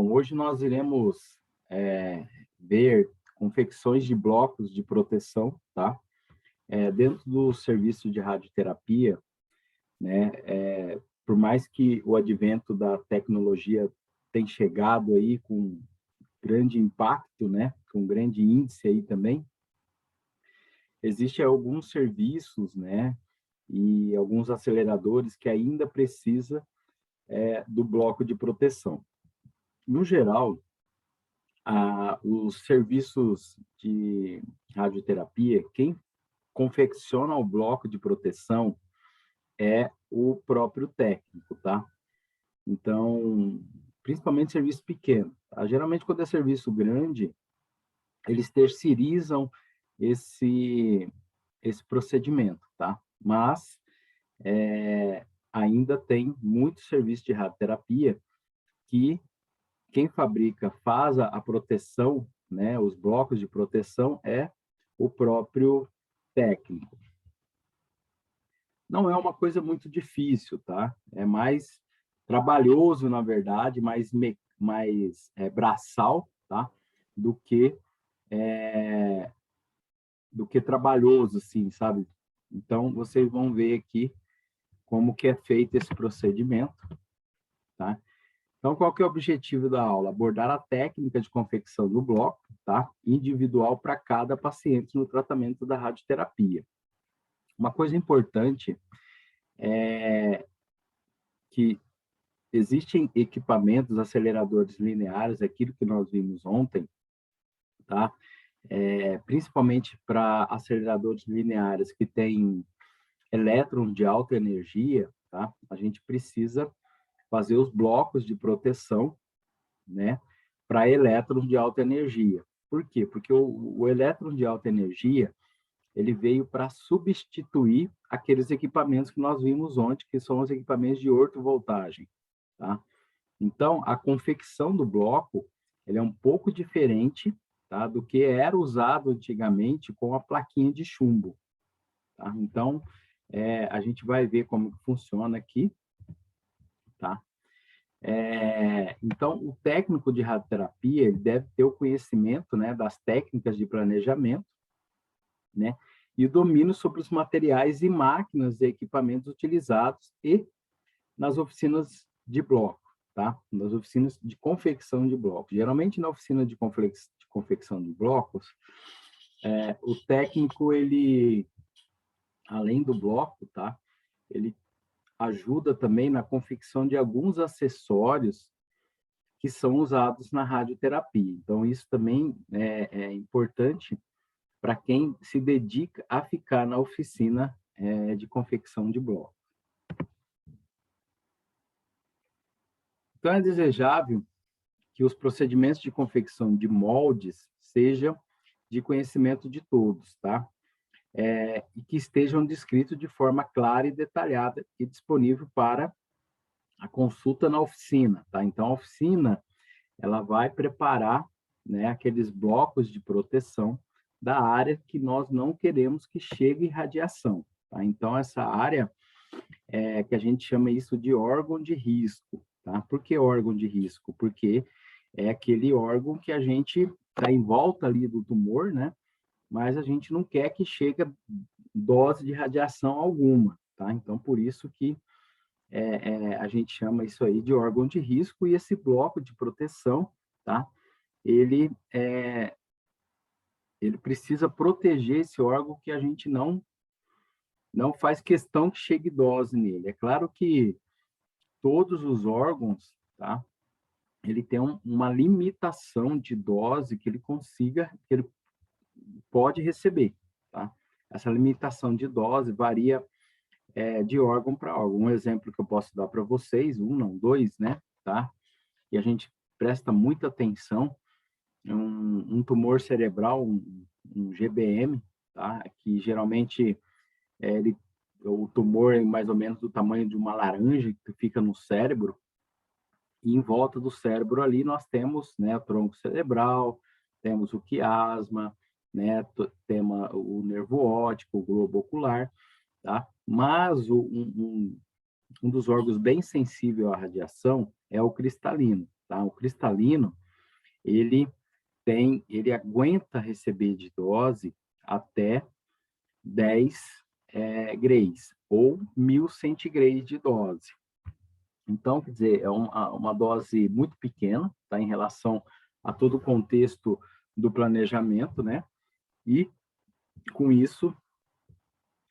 Bom, hoje nós iremos ver confecções de blocos de proteção, tá? Dentro do serviço de radioterapia, né? Por mais que o advento da tecnologia tenha chegado aí com grande impacto, né? Com grande índice aí também, existem alguns serviços, né? E alguns aceleradores que ainda precisa do bloco de proteção. No geral, os serviços de radioterapia, quem confecciona o bloco de proteção é o próprio técnico, tá? Então, principalmente serviço pequeno, tá? Geralmente, quando é serviço grande, eles terceirizam esse procedimento, tá? Mas ainda tem muito serviço de radioterapia que quem fabrica, faz a proteção, né, os blocos de proteção, é o próprio técnico. Não é uma coisa muito difícil, tá? É mais trabalhoso, na verdade, mais braçal, tá? Do que trabalhoso, assim, sabe? Então, vocês vão ver aqui como que é feito esse procedimento, tá? Então, qual que é o objetivo da aula? Abordar a técnica de confecção do bloco, tá? Individual para cada paciente no tratamento da radioterapia. Uma coisa importante é que existem equipamentos, aceleradores lineares, aquilo que nós vimos ontem, tá? Principalmente para aceleradores lineares que têm elétrons de alta energia, tá? A gente precisa fazer os blocos de proteção, né, para elétrons de alta energia. Por quê? Porque o elétron de alta energia, ele veio para substituir aqueles equipamentos que nós vimos ontem, que são os equipamentos de ortovoltagem, tá? Então, a confecção do bloco, ele é um pouco diferente, tá, do que era usado antigamente com a plaquinha de chumbo, tá? Então, a gente vai ver como que funciona aqui, tá? Então, o técnico de radioterapia, ele deve ter o conhecimento, né, das técnicas de planejamento, né, e o domínio sobre os materiais e máquinas e equipamentos utilizados e nas oficinas de bloco, tá? Nas oficinas de confecção de blocos. Geralmente, na oficina de confecção de blocos, o técnico, ele, além do bloco, tá? Ele ajuda também na confecção de alguns acessórios que são usados na radioterapia. Então, isso também é importante para quem se dedica a ficar na oficina de confecção de bloco. Então, é desejável que os procedimentos de confecção de moldes sejam de conhecimento de todos, tá? E que estejam descritos de forma clara e detalhada e disponível para a consulta na oficina, tá? Então, a oficina, ela vai preparar, né, aqueles blocos de proteção da área que nós não queremos que chegue radiação, tá? Então, essa área que a gente chama isso de órgão de risco, tá? Por que órgão de risco? Porque é aquele órgão que a gente está em volta ali do tumor, né? Mas a gente não quer que chegue dose de radiação alguma, tá? Então, por isso que a gente chama isso aí de órgão de risco, e esse bloco de proteção, tá? Ele precisa proteger esse órgão que a gente não faz questão que chegue dose nele. É claro que todos os órgãos, tá? Ele tem uma limitação de dose que que ele pode receber, tá? Essa limitação de dose varia de órgão para órgão. Um exemplo que eu posso dar para vocês, não, dois, né? Tá? E a gente presta muita atenção, um tumor cerebral, um GBM, tá? Que geralmente o tumor é mais ou menos do tamanho de uma laranja que fica no cérebro, e em volta do cérebro ali nós temos, né, o tronco cerebral, temos o quiasma, né, temos o nervo óptico, o globo ocular, tá? Mas um dos órgãos bem sensível à radiação é o cristalino, tá? O cristalino, ele aguenta receber de dose até 10 grays, ou 1000 centigrays de dose. Então, quer dizer, é uma dose muito pequena, tá, em relação a todo o contexto do planejamento, né? E, com isso,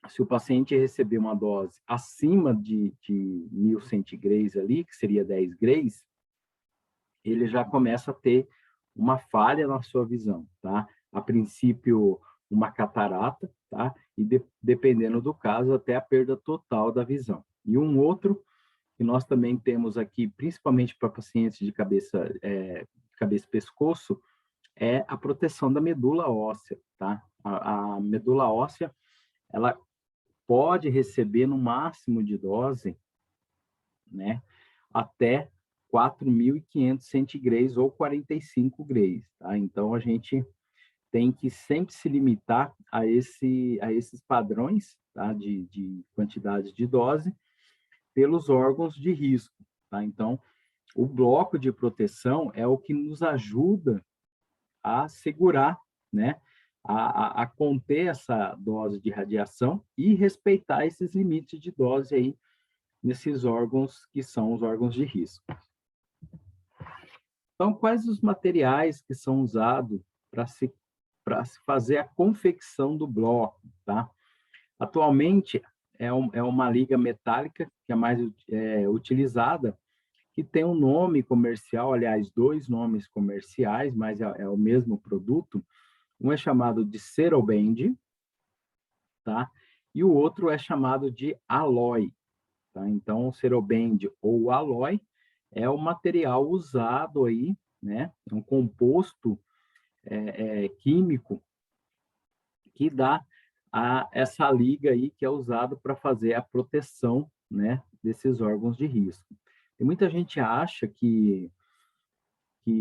se o paciente receber uma dose acima de 1000 centigrays ali, que seria 10 grays, ele já começa a ter uma falha na sua visão, tá? A princípio, uma catarata, tá? E dependendo do caso, até a perda total da visão. E um outro que nós também temos aqui, principalmente para pacientes de cabeça e pescoço, é a proteção da medula óssea, tá? A medula óssea, ela pode receber no máximo de dose, né, até 4.500 centigrays ou 45 grays, tá? Então, a gente tem que sempre se limitar a esses padrões, tá, de quantidade de dose pelos órgãos de risco, tá? Então, o bloco de proteção é o que nos ajuda a segurar, né, a conter essa dose de radiação e respeitar esses limites de dose aí nesses órgãos que são os órgãos de risco. Então, quais os materiais que são usados para se fazer a confecção do bloco, tá? Atualmente, é uma liga metálica que é mais utilizada, que tem um nome comercial, aliás, 2 nomes comerciais, mas é o mesmo produto. Um é chamado de Ceroband, tá? E o outro é chamado de Alloy, tá? Então, o Ceroband ou Alloy é o material usado aí, né? É um composto químico que dá essa liga aí que é usado para fazer a proteção, né, desses órgãos de risco. E muita gente acha que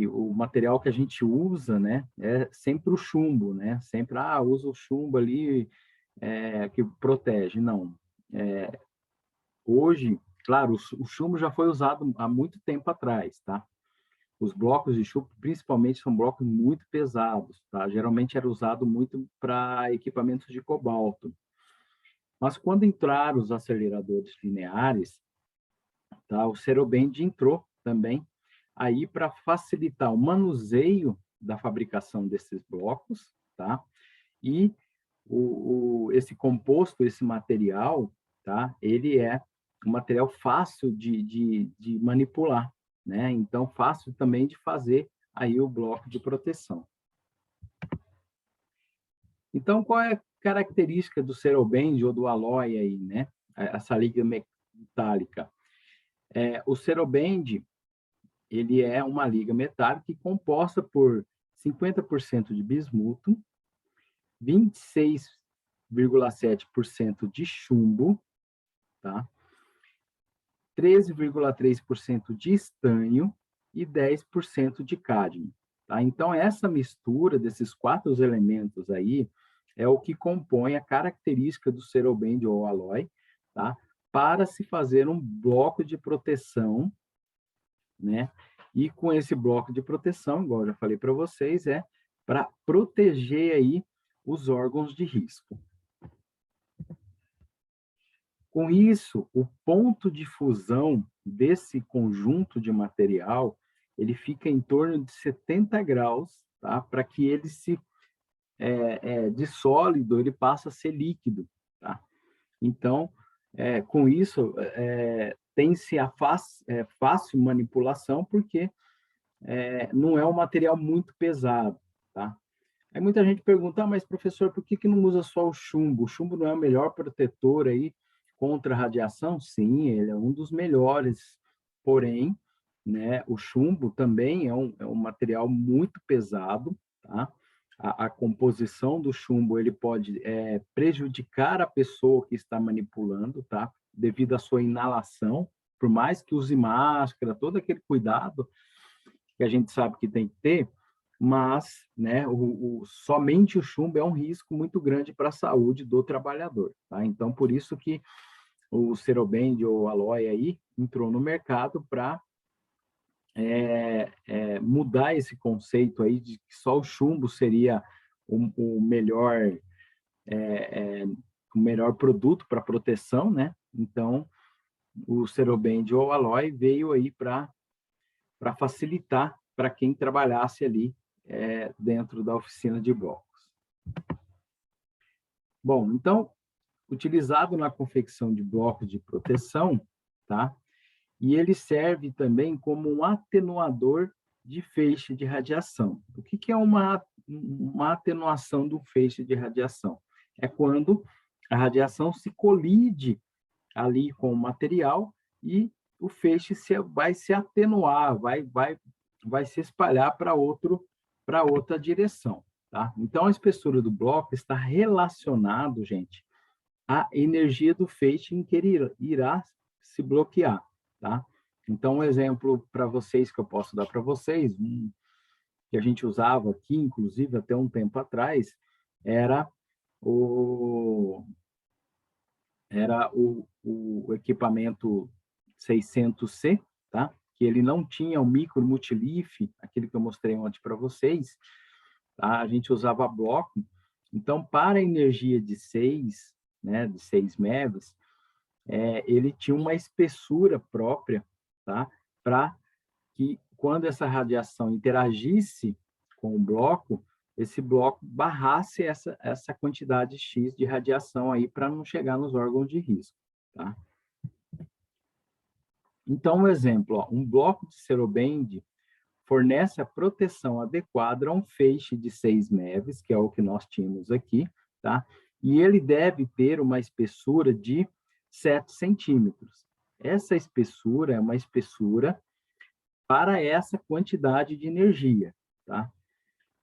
o material que a gente usa, né, é sempre o chumbo, né? Sempre, usa o chumbo ali que protege. Não. Hoje, claro, o chumbo já foi usado há muito tempo atrás, tá? Os blocos de chumbo, principalmente, são blocos muito pesados, tá? Geralmente era usado muito para equipamentos de cobalto. Mas quando entraram os aceleradores lineares, tá? O Ceroband entrou também aí para facilitar o manuseio da fabricação desses blocos, tá? E esse composto, esse material, tá? Ele é um material fácil de manipular, né? Então, fácil também de fazer aí o bloco de proteção. Então, qual é a característica do Ceroband ou do Alloy aí, né? Essa liga metálica. O Ceroband, ele é uma liga metálica composta por 50% de bismuto, 26,7% de chumbo, tá? 13,3% de estanho e 10% de cádmio, tá? Então, essa mistura desses 4 elementos aí é o que compõe a característica do Ceroband ou Alloy, tá? Para se fazer um bloco de proteção, né? E com esse bloco de proteção, igual eu já falei para vocês, é para proteger aí os órgãos de risco. Com isso, o ponto de fusão desse conjunto de material, ele fica em torno de 70 graus, tá? Para que ele de sólido, ele passa a ser líquido, tá? Então, com isso, tem-se a fácil manipulação, porque não é um material muito pesado, tá? Aí muita gente pergunta, mas professor, por que não usa só o chumbo? O chumbo não é o melhor protetor aí contra a radiação? Sim, ele é um dos melhores, porém, né, o chumbo também é um material muito pesado, tá? A composição do chumbo, ele pode prejudicar a pessoa que está manipulando, tá? Devido à sua inalação, por mais que use máscara, todo aquele cuidado que a gente sabe que tem que ter, mas, né, somente o chumbo é um risco muito grande para a saúde do trabalhador, tá? Então, por isso que o Ceroband ou Alloy aí entrou no mercado para mudar esse conceito aí de que só o chumbo seria o melhor produto para proteção, né? Então, o Seroband ou Alloy veio aí para facilitar para quem trabalhasse ali dentro da oficina de blocos. Bom, então, utilizado na confecção de blocos de proteção, tá? E ele serve também como um atenuador de feixe de radiação. O que é uma atenuação do feixe de radiação? É quando a radiação se colide ali com o material e o feixe vai se atenuar, vai se espalhar para outra direção, tá? Então, a espessura do bloco está relacionado, gente, à energia do feixe em que ele irá se bloquear, tá? Então, um exemplo para vocês que eu posso dar para vocês, que a gente usava aqui, inclusive até um tempo atrás, era o equipamento 600C, tá? Que ele não tinha o micro multilife, aquele que eu mostrei ontem para vocês, tá? A gente usava bloco. Então, para a energia de 6, né, de 6 MeVs, ele tinha uma espessura própria, tá? Para que, quando essa radiação interagisse com o bloco, esse bloco barrasse essa quantidade X de radiação aí para não chegar nos órgãos de risco, tá? Então, um exemplo, ó, um bloco de Seroband fornece a proteção adequada a um feixe de 6 MeVs, que é o que nós tínhamos aqui, tá? E ele deve ter uma espessura de 7 centímetros. Essa espessura é uma espessura para essa quantidade de energia, tá?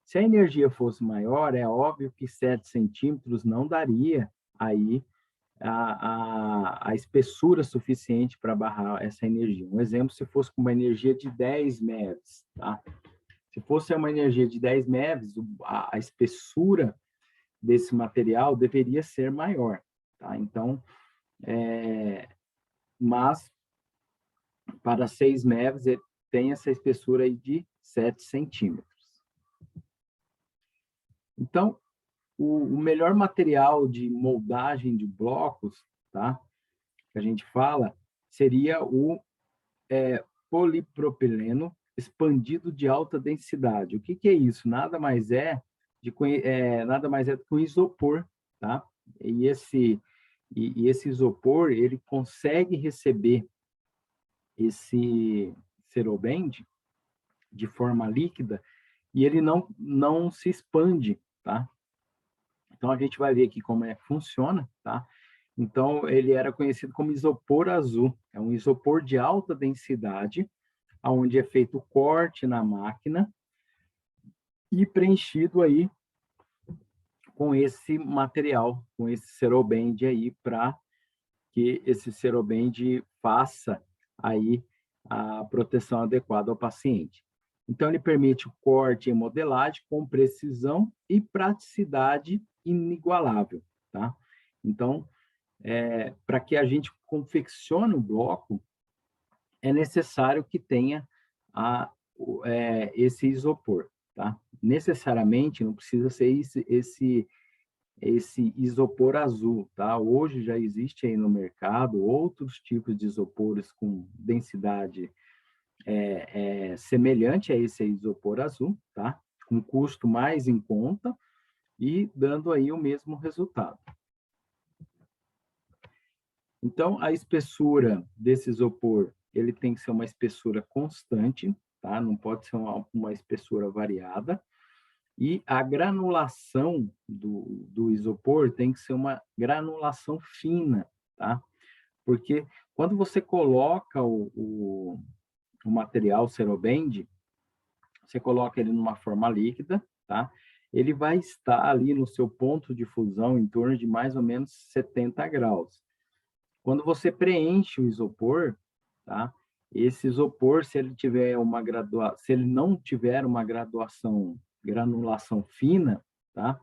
Se a energia fosse maior, é óbvio que 7 centímetros não daria aí a espessura suficiente para barrar essa energia. Um exemplo, se fosse com uma energia de 10 MeVs, tá? Se fosse uma energia de 10 MeVs, a espessura desse material deveria ser maior, tá? Então, mas para 6 MeVs, ele tem essa espessura aí de 7 centímetros. Então, o melhor material de moldagem de blocos, tá? Que a gente fala, seria o polipropileno expandido de alta densidade. O que é isso? Nada mais é do que um isopor, tá? E esse isopor, ele consegue receber esse Seroband de forma líquida e ele não se expande, tá? Então, a gente vai ver aqui como é que funciona, tá? Então, ele era conhecido como isopor azul. É um isopor de alta densidade, onde é feito o corte na máquina e preenchido aí com esse material, com esse Seroband aí, para que esse Seroband faça aí a proteção adequada ao paciente. Então, ele permite o corte e modelagem com precisão e praticidade inigualável, tá? Então, para que a gente confeccione o bloco, é necessário que tenha esse isopor, tá? Necessariamente não precisa ser esse isopor azul, tá? Hoje já existe aí no mercado outros tipos de isopores com densidade semelhante a esse isopor azul, tá? Com custo mais em conta e dando aí o mesmo resultado. Então, a espessura desse isopor, ele tem que ser uma espessura constante, tá? Não pode ser uma espessura variada. E a granulação do isopor tem que ser uma granulação fina, tá? Porque quando você coloca o material Seroband, você coloca ele numa forma líquida, tá? Ele vai estar ali no seu ponto de fusão em torno de mais ou menos 70 graus. Quando você preenche o isopor, tá? Esse isopor, se ele não tiver uma granulação fina, tá?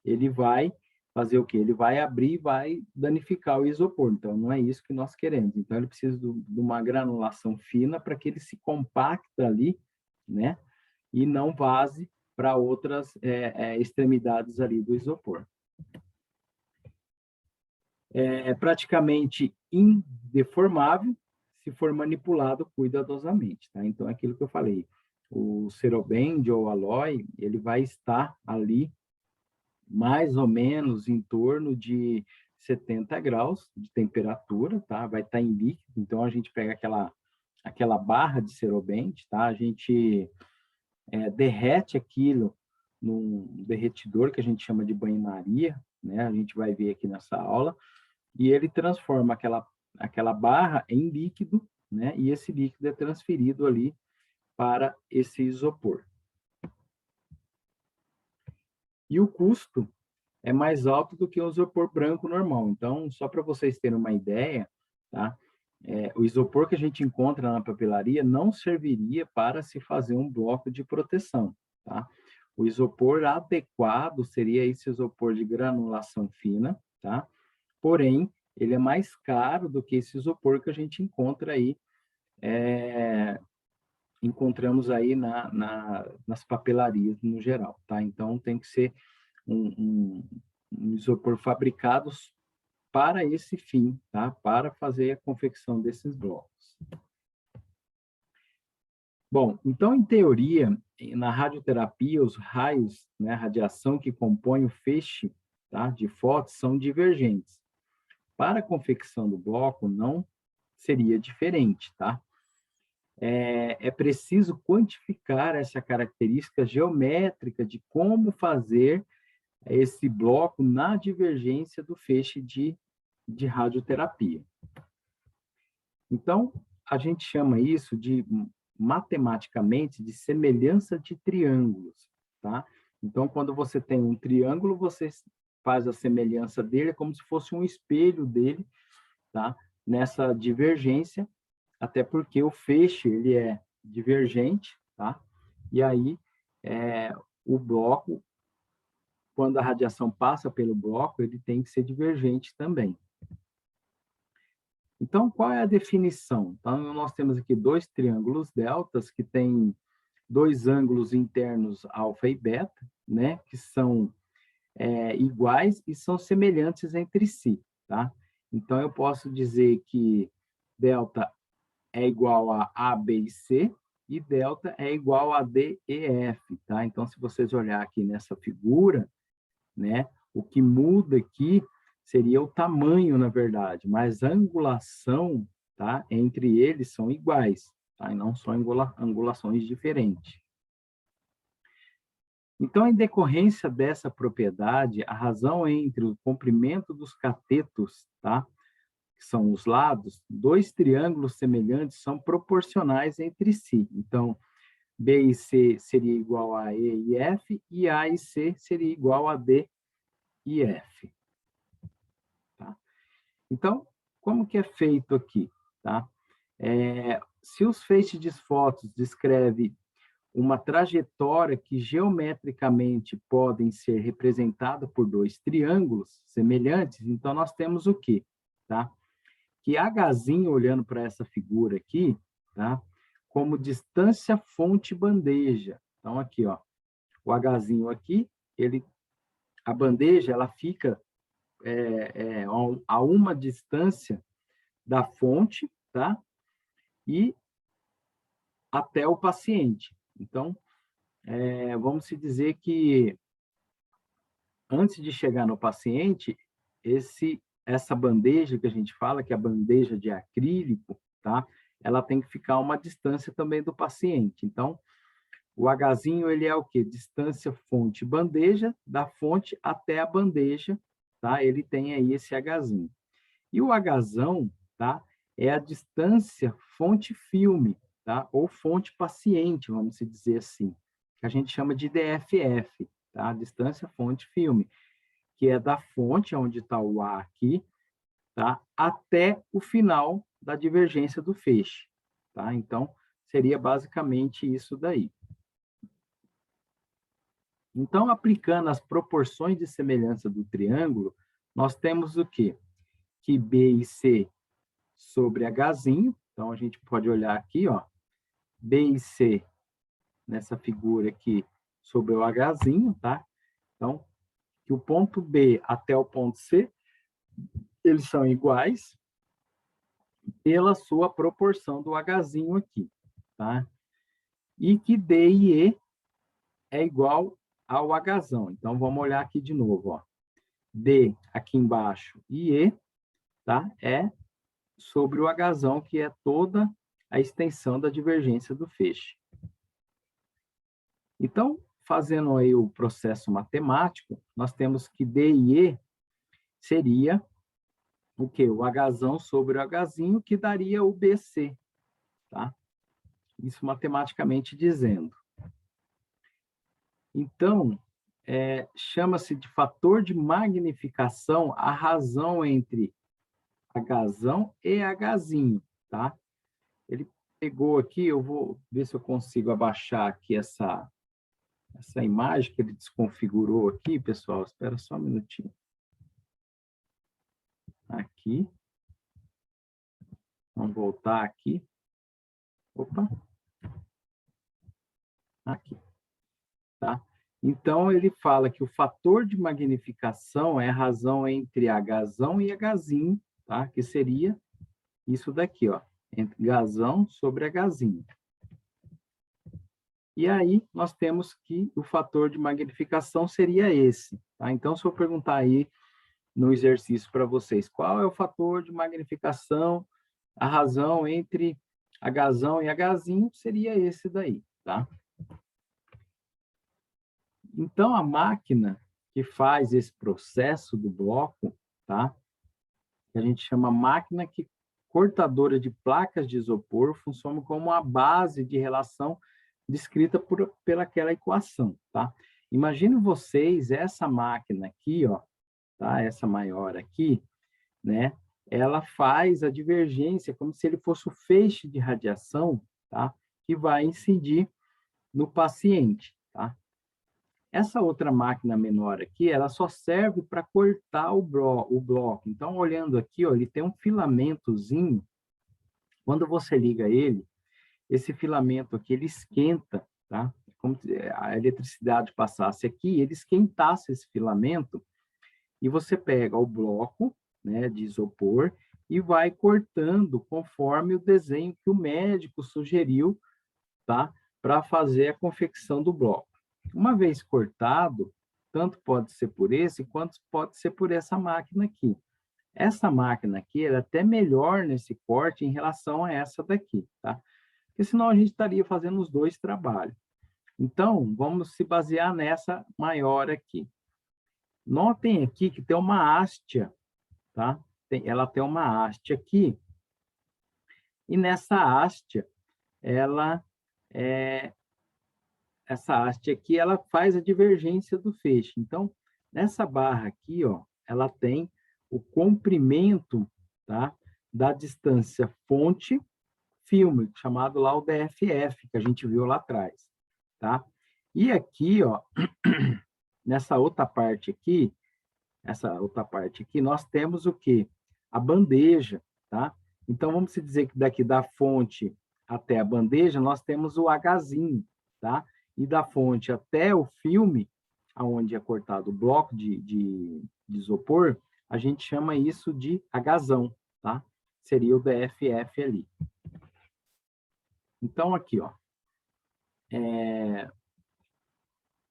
Ele vai fazer o quê? Ele vai abrir e vai danificar o isopor. Então, não é isso que nós queremos. Então, ele precisa de uma granulação fina para que ele se compacta ali, né? E não vaze para outras extremidades ali do isopor. É praticamente indeformável se for manipulado cuidadosamente, tá? Então, é aquilo que eu falei. O Serobend ou Aloy, ele vai estar ali mais ou menos em torno de 70 graus de temperatura, tá? Vai estar em líquido, então a gente pega aquela barra de Serobend, tá? A gente derrete aquilo num derretidor que a gente chama de banho-maria, né? A gente vai ver aqui nessa aula, e ele transforma aquela barra em líquido, né? E esse líquido é transferido ali para esse isopor. E o custo é mais alto do que o isopor branco normal. Então, só para vocês terem uma ideia, tá? O isopor que a gente encontra na papelaria não serviria para se fazer um bloco de proteção, tá? O isopor adequado seria esse isopor de granulação fina, tá? Porém, ele é mais caro do que esse isopor que a gente encontra aí, encontramos aí nas papelarias no geral, tá? Então, tem que ser um isopor fabricado para esse fim, tá? Para fazer a confecção desses blocos. Bom, então, em teoria, na radioterapia, os raios, né, a radiação que compõe o feixe, tá, de fótons são divergentes. Para a confecção do bloco, não seria diferente, tá? É preciso quantificar essa característica geométrica de como fazer esse bloco na divergência do feixe de radioterapia. Então, a gente chama isso de, matematicamente, de semelhança de triângulos, tá? Então, quando você tem um triângulo, você faz a semelhança dele como se fosse um espelho dele, tá? Nessa divergência, até porque o feixe, ele é divergente, tá? E aí, o bloco, quando a radiação passa pelo bloco, ele tem que ser divergente também. Então, qual é a definição? Então, nós temos aqui dois triângulos deltas que têm dois ângulos internos alfa e beta, né? Que são iguais e são semelhantes entre si, tá? Então, eu posso dizer que delta é igual a A, B e C, e delta é igual a D e F, tá? Então, se vocês olharem aqui nessa figura, né? O que muda aqui seria o tamanho, na verdade, mas a angulação, tá? Entre eles são iguais, tá? E não são angulações diferentes. Então, em decorrência dessa propriedade, a razão entre o comprimento dos catetos, tá? Que são os lados, dois triângulos semelhantes são proporcionais entre si. Então, B e C seria igual a E e F, e A e C seria igual a D e F. Tá? Então, como que é feito aqui? Tá? Se os feixes de fótons descrevem uma trajetória que geometricamente podem ser representada por dois triângulos semelhantes, então nós temos o quê? Tá? Que Hzinho, olhando para essa figura aqui, tá? Como distância fonte-bandeja. Então, aqui, ó, o Hzinho aqui, a bandeja, ela fica a uma distância da fonte, tá? E até o paciente. Então, vamos se dizer que antes de chegar no paciente, essa bandeja que a gente fala, que é a bandeja de acrílico, tá? Ela tem que ficar a uma distância também do paciente. Então, o Hzinho, ele é o quê? Distância fonte-bandeja, da fonte até a bandeja, tá? Ele tem aí esse Hzinho. E o Hzão, tá? É a distância fonte-filme, tá? Ou fonte-paciente, vamos dizer assim, que a gente chama de DFF, tá? Distância fonte-filme, que é da fonte, onde está o A aqui, tá? Até o final da divergência do feixe, tá? Então, seria basicamente isso daí. Então, aplicando as proporções de semelhança do triângulo, nós temos o quê? Que B e C sobre Hzinho. Então, a gente pode olhar aqui, ó, B e C, nessa figura aqui, sobre o Hzinho, tá? Então, que o ponto B até o ponto C, eles são iguais pela sua proporção do Hzinho aqui, tá? E que D e E é igual ao Hzão. Então, vamos olhar aqui de novo, ó. D aqui embaixo e E, tá? É sobre o Hzão, que é toda a extensão da divergência do feixe. Então, fazendo aí o processo matemático, nós temos que D e E seria o quê? O Hzão sobre o Hzinho, que daria o BC, tá? Isso matematicamente dizendo. Então, chama-se de fator de magnificação a razão entre Hzão e Hzinho, tá? Ele pegou aqui, eu vou ver se eu consigo abaixar aqui essa imagem que ele desconfigurou aqui, pessoal. Espera só um minutinho. Aqui. Vamos voltar aqui. Opa. Aqui. Tá? Então, ele fala que o fator de magnificação é a razão entre Hzão e Hzinho, tá? Que seria isso daqui, ó, entre Hzão sobre Hzinho. E aí, nós temos que o fator de magnificação seria esse, tá? Então, se eu perguntar aí no exercício para vocês, qual é o fator de magnificação, a razão entre Hzão e Hzinho, seria esse daí, tá? Então, a máquina que faz esse processo do bloco, tá? Que a gente chama máquina cortadora de placas de isopor, funciona como a base de relação descrita pelaquela equação, tá? Imagine vocês essa máquina aqui, ó, tá? Essa maior aqui, né? Ela faz a divergência como se ele fosse o feixe de radiação, tá? Que vai incidir no paciente, tá? Essa outra máquina menor aqui, ela só serve para cortar o bloco. Então, olhando aqui, ó, ele tem um filamentozinho. Quando você liga ele, esse filamento aqui, ele esquenta, tá? Como se a eletricidade passasse aqui, ele esquentasse esse filamento e você pega o bloco, né, de isopor e vai cortando conforme o desenho que o médico sugeriu, tá? Para fazer a confecção do bloco. Uma vez cortado, tanto pode ser por esse, quanto pode ser por essa máquina aqui. Essa máquina aqui é até melhor nesse corte em relação a essa daqui, tá? Porque senão a gente estaria fazendo os dois trabalhos. Então, vamos se basear nessa maior aqui. Notem aqui que tem uma hastia, tá? Ela tem uma haste aqui, e nessa hastia, essa haste aqui, ela faz a divergência do feixe. Então, nessa barra aqui, ó, ela tem o comprimento, tá, da distância fonte-filme, chamado lá o DFF, que a gente viu lá atrás, tá? E aqui, ó, nessa outra parte aqui, nós temos o quê? A bandeja, tá? Então, vamos dizer que daqui da fonte até a bandeja, nós temos o Hzinho, tá? E da fonte até o filme, aonde é cortado o bloco de isopor, a gente chama isso de Hzão, tá? Seria o DFF ali. Então, aqui, ó.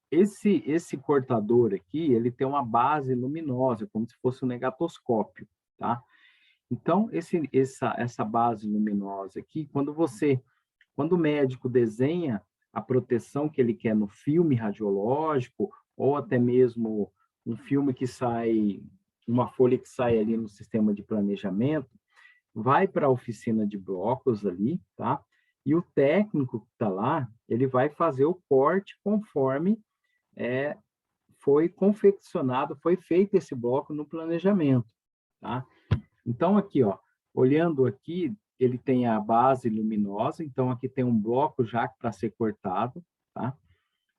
Esse cortador aqui, ele tem uma base luminosa, como se fosse um negatoscópio, tá? Então, essa base luminosa aqui, quando o médico desenha a proteção que ele quer no filme radiológico, ou até mesmo um filme que sai, uma folha que sai ali no sistema de planejamento, vai para a oficina de blocos ali, tá? E o técnico que está lá, ele vai fazer o corte conforme foi confeccionado, foi feito esse bloco no planejamento, tá? Então, aqui, ó, olhando aqui, ele tem a base luminosa, então aqui tem um bloco já para ser cortado, tá?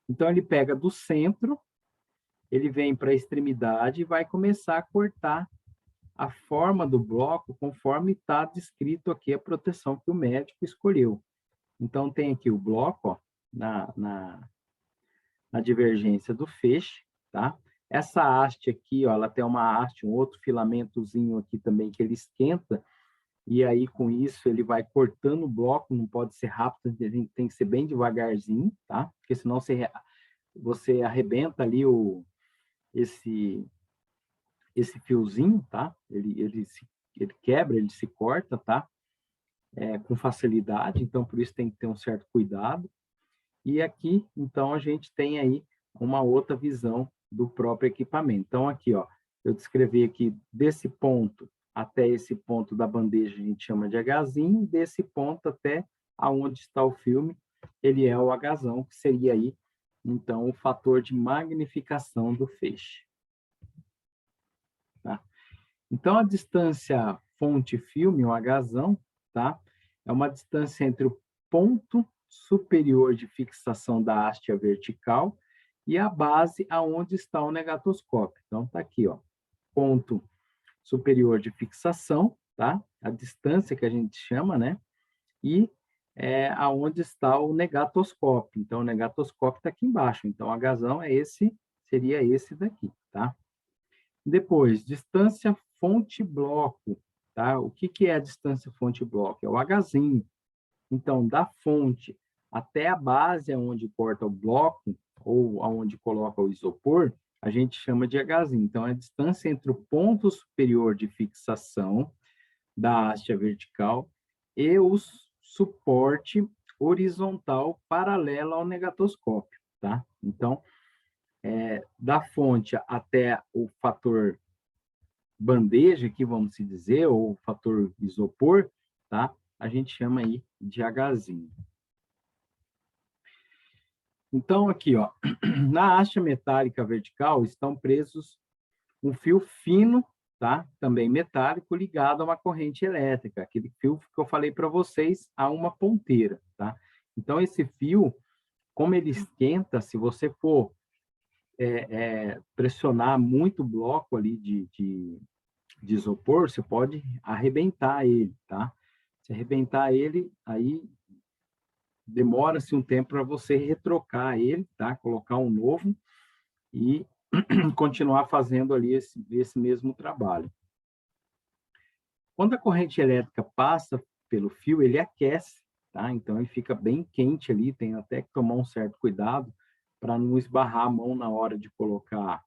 Então, ele pega do centro, ele vem para a extremidade e vai começar a cortar a forma do bloco conforme está descrito aqui a proteção que o médico escolheu. Então, tem aqui o bloco, ó, na divergência do feixe, tá? Essa haste aqui, ó, ela tem uma haste, um outro filamentozinho aqui também que ele esquenta, e aí com isso ele vai cortando o bloco, não pode ser rápido, tem que ser bem devagarzinho, tá? Porque senão você arrebenta ali esse fiozinho, tá? Ele quebra, ele se corta, tá? Com facilidade, então por isso tem que ter um certo cuidado. E aqui, então, a gente tem aí uma outra visão do próprio equipamento. Então, aqui, ó, eu descrevi aqui desse ponto até esse ponto da bandeja, a gente chama de Hzinho, desse ponto até aonde está o filme, ele é o Hzão, que seria aí, então, o fator de magnificação do feixe. Tá? Então, a distância fonte-filme, o Hzão, tá? É uma distância entre o ponto superior de fixação da haste vertical e a base aonde está o negatoscópio. Então, está aqui, ó, ponto superior de fixação, tá? A distância que a gente chama, né? E aonde está o negatoscópio. Então, o negatoscópio está aqui embaixo. Então, o Hzão seria esse daqui, tá? Depois, distância fonte-bloco, tá? O que é a distância fonte-bloco? É o Hzinho. Então, da fonte até a base onde corta o bloco, ou aonde coloca o isopor, a gente chama de Hzinho. Então, é a distância entre o ponto superior de fixação da haste vertical e o suporte horizontal paralelo ao negatoscópio, tá? Então, da fonte até o fator bandeja, aqui vamos dizer, ou fator isopor, tá? A gente chama aí de Hzinho. Então, aqui, ó, na haste metálica vertical estão presos um fio fino, tá? Também metálico, ligado a uma corrente elétrica, aquele fio que eu falei para vocês, a uma ponteira, tá? Então, esse fio, como ele esquenta, se você for pressionar muito o bloco ali de isopor, você pode arrebentar ele, tá? Se arrebentar ele, aí demora-se um tempo para você retrocar ele, tá? Colocar um novo e continuar fazendo ali esse mesmo trabalho. Quando a corrente elétrica passa pelo fio, ele aquece, tá? Então, ele fica bem quente ali, tem até que tomar um certo cuidado para não esbarrar a mão na hora de colocar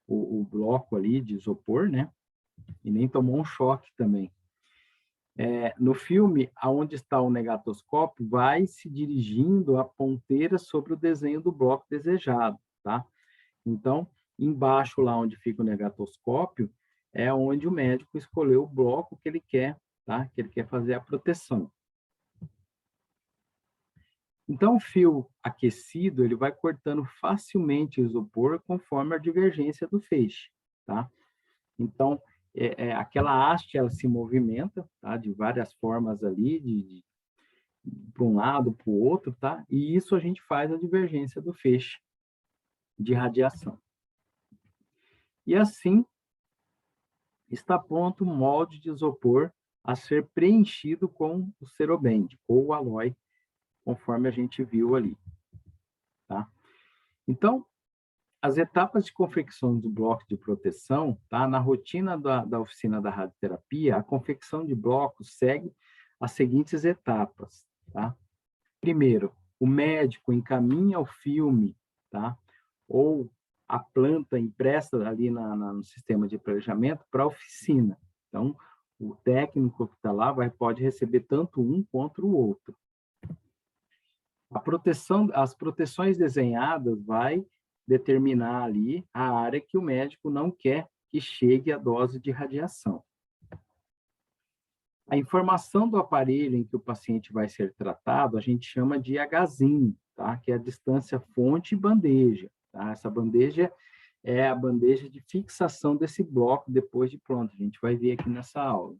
o bloco ali de isopor, né? E nem tomar um choque também. No filme, aonde está o negatoscópio, vai se dirigindo a ponteira sobre o desenho do bloco desejado, tá? Então, embaixo lá onde fica o negatoscópio, é onde o médico escolheu o bloco que ele quer, tá? Que ele quer fazer a proteção. Então, o fio aquecido, ele vai cortando facilmente o isopor conforme a divergência do feixe, tá? Então, aquela haste, ela se movimenta, tá? De várias formas ali, para um lado, para o outro, tá? E isso a gente faz a divergência do feixe de radiação. E assim, está pronto o molde de isopor a ser preenchido com o ceroband, ou o alói, conforme a gente viu ali, tá? Então, as etapas de confecção do bloco de proteção, tá? Na rotina da oficina da radioterapia, a confecção de blocos segue as seguintes etapas, tá? Primeiro, o médico encaminha o filme, tá? Ou a planta impressa ali no sistema de planejamento para a oficina. Então, o técnico que está lá pode receber tanto um quanto o outro. As proteções desenhadas vai determinar ali a área que o médico não quer que chegue a dose de radiação. A informação do aparelho em que o paciente vai ser tratado, a gente chama de Hzinho, tá? Que é a distância fonte e bandeja. Tá? Essa bandeja é a bandeja de fixação desse bloco depois de pronto. A gente vai ver aqui nessa aula.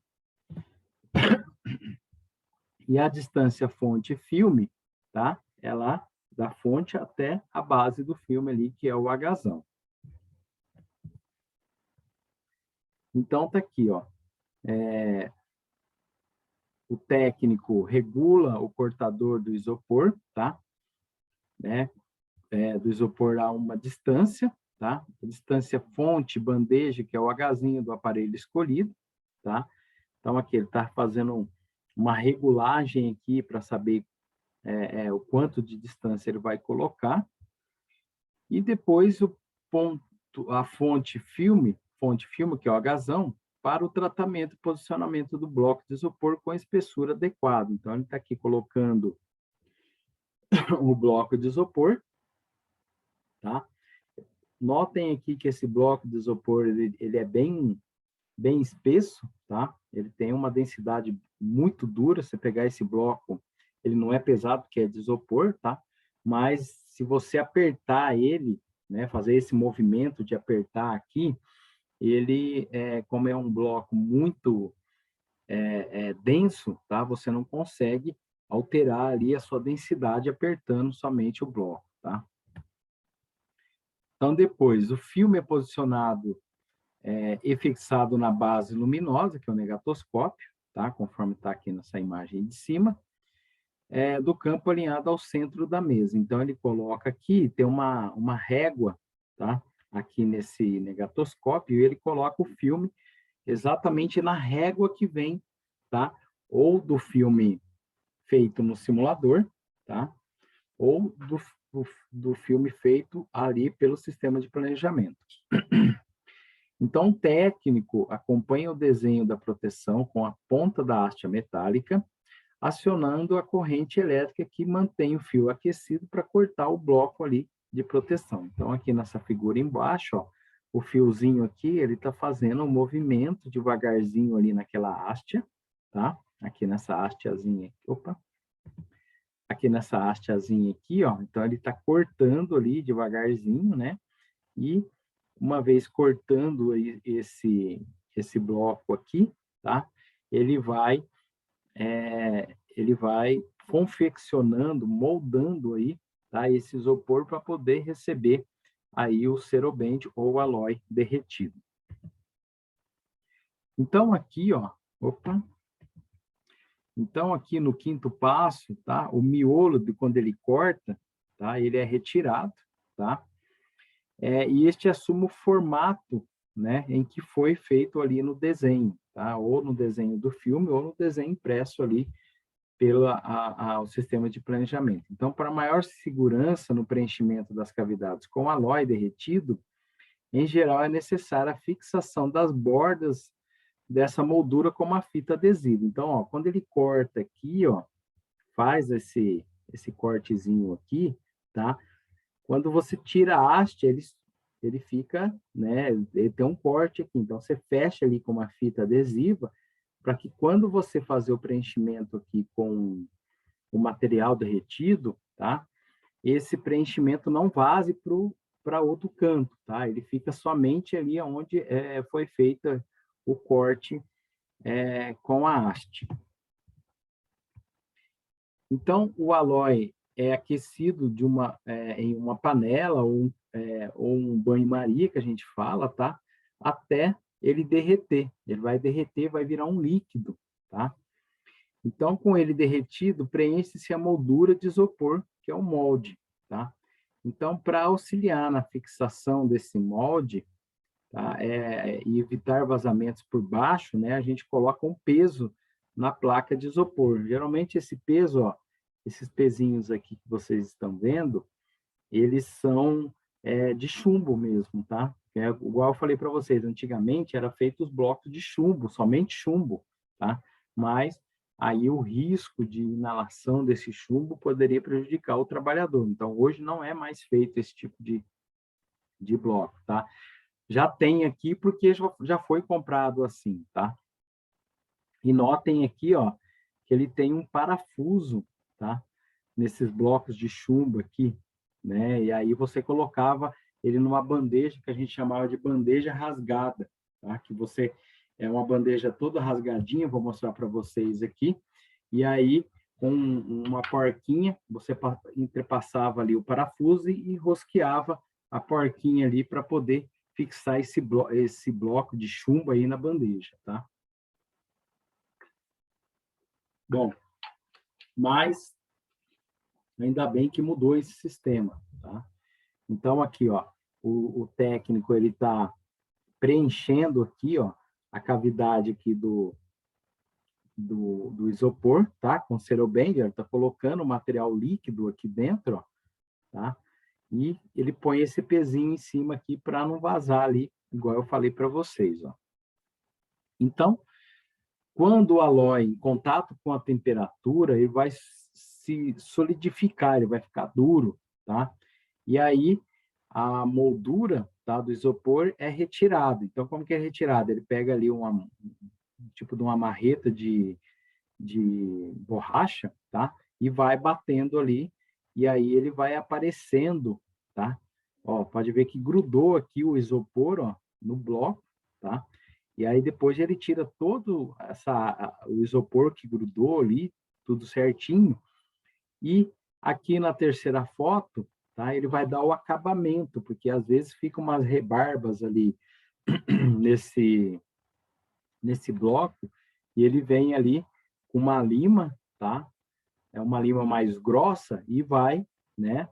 E a distância fonte-filme, tá? Ela da fonte até a base do filme ali, que é o agazão. Então, tá aqui, ó. O técnico regula o cortador do isopor, tá? Né? Do isopor a uma distância, tá? A distância fonte, bandeja, que é o Hzinho do aparelho escolhido, tá? Então, aqui ele está fazendo uma regulagem aqui para saber o quanto de distância ele vai colocar. E depois o ponto, a fonte filme, que é o Hzão, para o tratamento e posicionamento do bloco de isopor com espessura adequada. Então, ele está aqui colocando o bloco de isopor, tá? Notem aqui que esse bloco de isopor, ele é bem espesso, tá? Ele tem uma densidade muito dura. Se pegar esse bloco, ele não é pesado, porque é de isopor, tá? Mas se você apertar ele, né, fazer esse movimento de apertar aqui, ele, como é um bloco muito denso, tá? Você não consegue alterar ali a sua densidade apertando somente o bloco, tá? Então, depois, o filme é posicionado e fixado na base luminosa, que é o negatoscópio, tá? Conforme está aqui nessa imagem de cima, do campo alinhado ao centro da mesa. Então, ele coloca aqui, tem uma régua, tá? Aqui nesse negatoscópio, e ele coloca o filme exatamente na régua que vem, tá? Ou do filme feito no simulador, tá? Ou do filme feito ali pelo sistema de planejamento. Então, o técnico acompanha o desenho da proteção com a ponta da haste metálica, acionando a corrente elétrica que mantém o fio aquecido para cortar o bloco ali de proteção. Então, aqui nessa figura embaixo, ó, o fiozinho aqui, ele está fazendo um movimento devagarzinho ali naquela haste, tá? Aqui nessa hasteazinha, opa! Aqui nessa hasteazinha aqui, ó, então ele está cortando ali devagarzinho, né? E uma vez cortando esse bloco aqui, tá? Ele vai confeccionando, moldando aí, tá? Esse isopor para poder receber aí o cerobende ou alói derretido. Então aqui, ó, opa. Então aqui no quinto passo, tá? O miolo de quando ele corta, tá? Ele é retirado, tá? E este assume o formato, né, em que foi feito ali no desenho, tá? Ou no desenho do filme, ou no desenho impresso ali pelo sistema de planejamento. Então, para maior segurança no preenchimento das cavidades com alói derretido, em geral é necessária a fixação das bordas dessa moldura com uma fita adesiva. Então, ó, quando ele corta aqui, ó, faz esse cortezinho aqui, tá? Quando você tira a haste, ele fica, né? Ele tem um corte aqui. Então, você fecha ali com uma fita adesiva para que quando você fazer o preenchimento aqui com o material derretido, tá? Esse preenchimento não vaze para outro canto, tá? Ele fica somente ali onde foi feito o corte com a haste. Então, o alói é aquecido em uma panela ou um banho-maria, que a gente fala, tá? Até ele derreter. Ele vai derreter, vai virar um líquido, tá? Então, com ele derretido, preenche-se a moldura de isopor, que é o molde, tá? Então, para auxiliar na fixação desse molde, tá? E evitar vazamentos por baixo, né? A gente coloca um peso na placa de isopor. Geralmente, esse peso, ó, esses pezinhos aqui que vocês estão vendo, eles são de chumbo mesmo, tá? Igual eu falei para vocês, antigamente era feito os blocos de chumbo, somente chumbo, tá? Mas aí o risco de inalação desse chumbo poderia prejudicar o trabalhador. Então, hoje não é mais feito esse tipo de bloco, tá? Já tem aqui porque já foi comprado assim, tá? E notem aqui, ó, que ele tem um parafuso, tá? Nesses blocos de chumbo aqui, né? E aí você colocava ele numa bandeja que a gente chamava de bandeja rasgada, tá? Que você é uma bandeja toda rasgadinha, vou mostrar para vocês aqui. E aí com uma porquinha, você entrepassava ali o parafuso e rosqueava a porquinha ali para poder fixar esse bloco de chumbo aí na bandeja, tá? Bom, mas ainda bem que mudou esse sistema, tá? Então, aqui, ó, o técnico, ele está preenchendo aqui, ó, a cavidade aqui do isopor, tá? Com Serobender, está colocando o material líquido aqui dentro, ó, tá? E ele põe esse pezinho em cima aqui para não vazar ali, igual eu falei para vocês, ó. Então, quando o alói em contato com a temperatura, ele vai se solidificar, ele vai ficar duro, tá? E aí a moldura, tá, do isopor é retirada. Então, como que é retirada? Ele pega ali um tipo de uma marreta de borracha, tá? E vai batendo ali, e aí ele vai aparecendo, tá? Ó, pode ver que grudou aqui o isopor, ó, no bloco, tá? E aí depois ele tira todo o isopor que grudou ali, tudo certinho, e aqui na terceira foto, tá? Ele vai dar o acabamento, porque às vezes ficam umas rebarbas ali nesse bloco, e ele vem ali com uma lima, tá? É uma lima mais grossa e vai, né,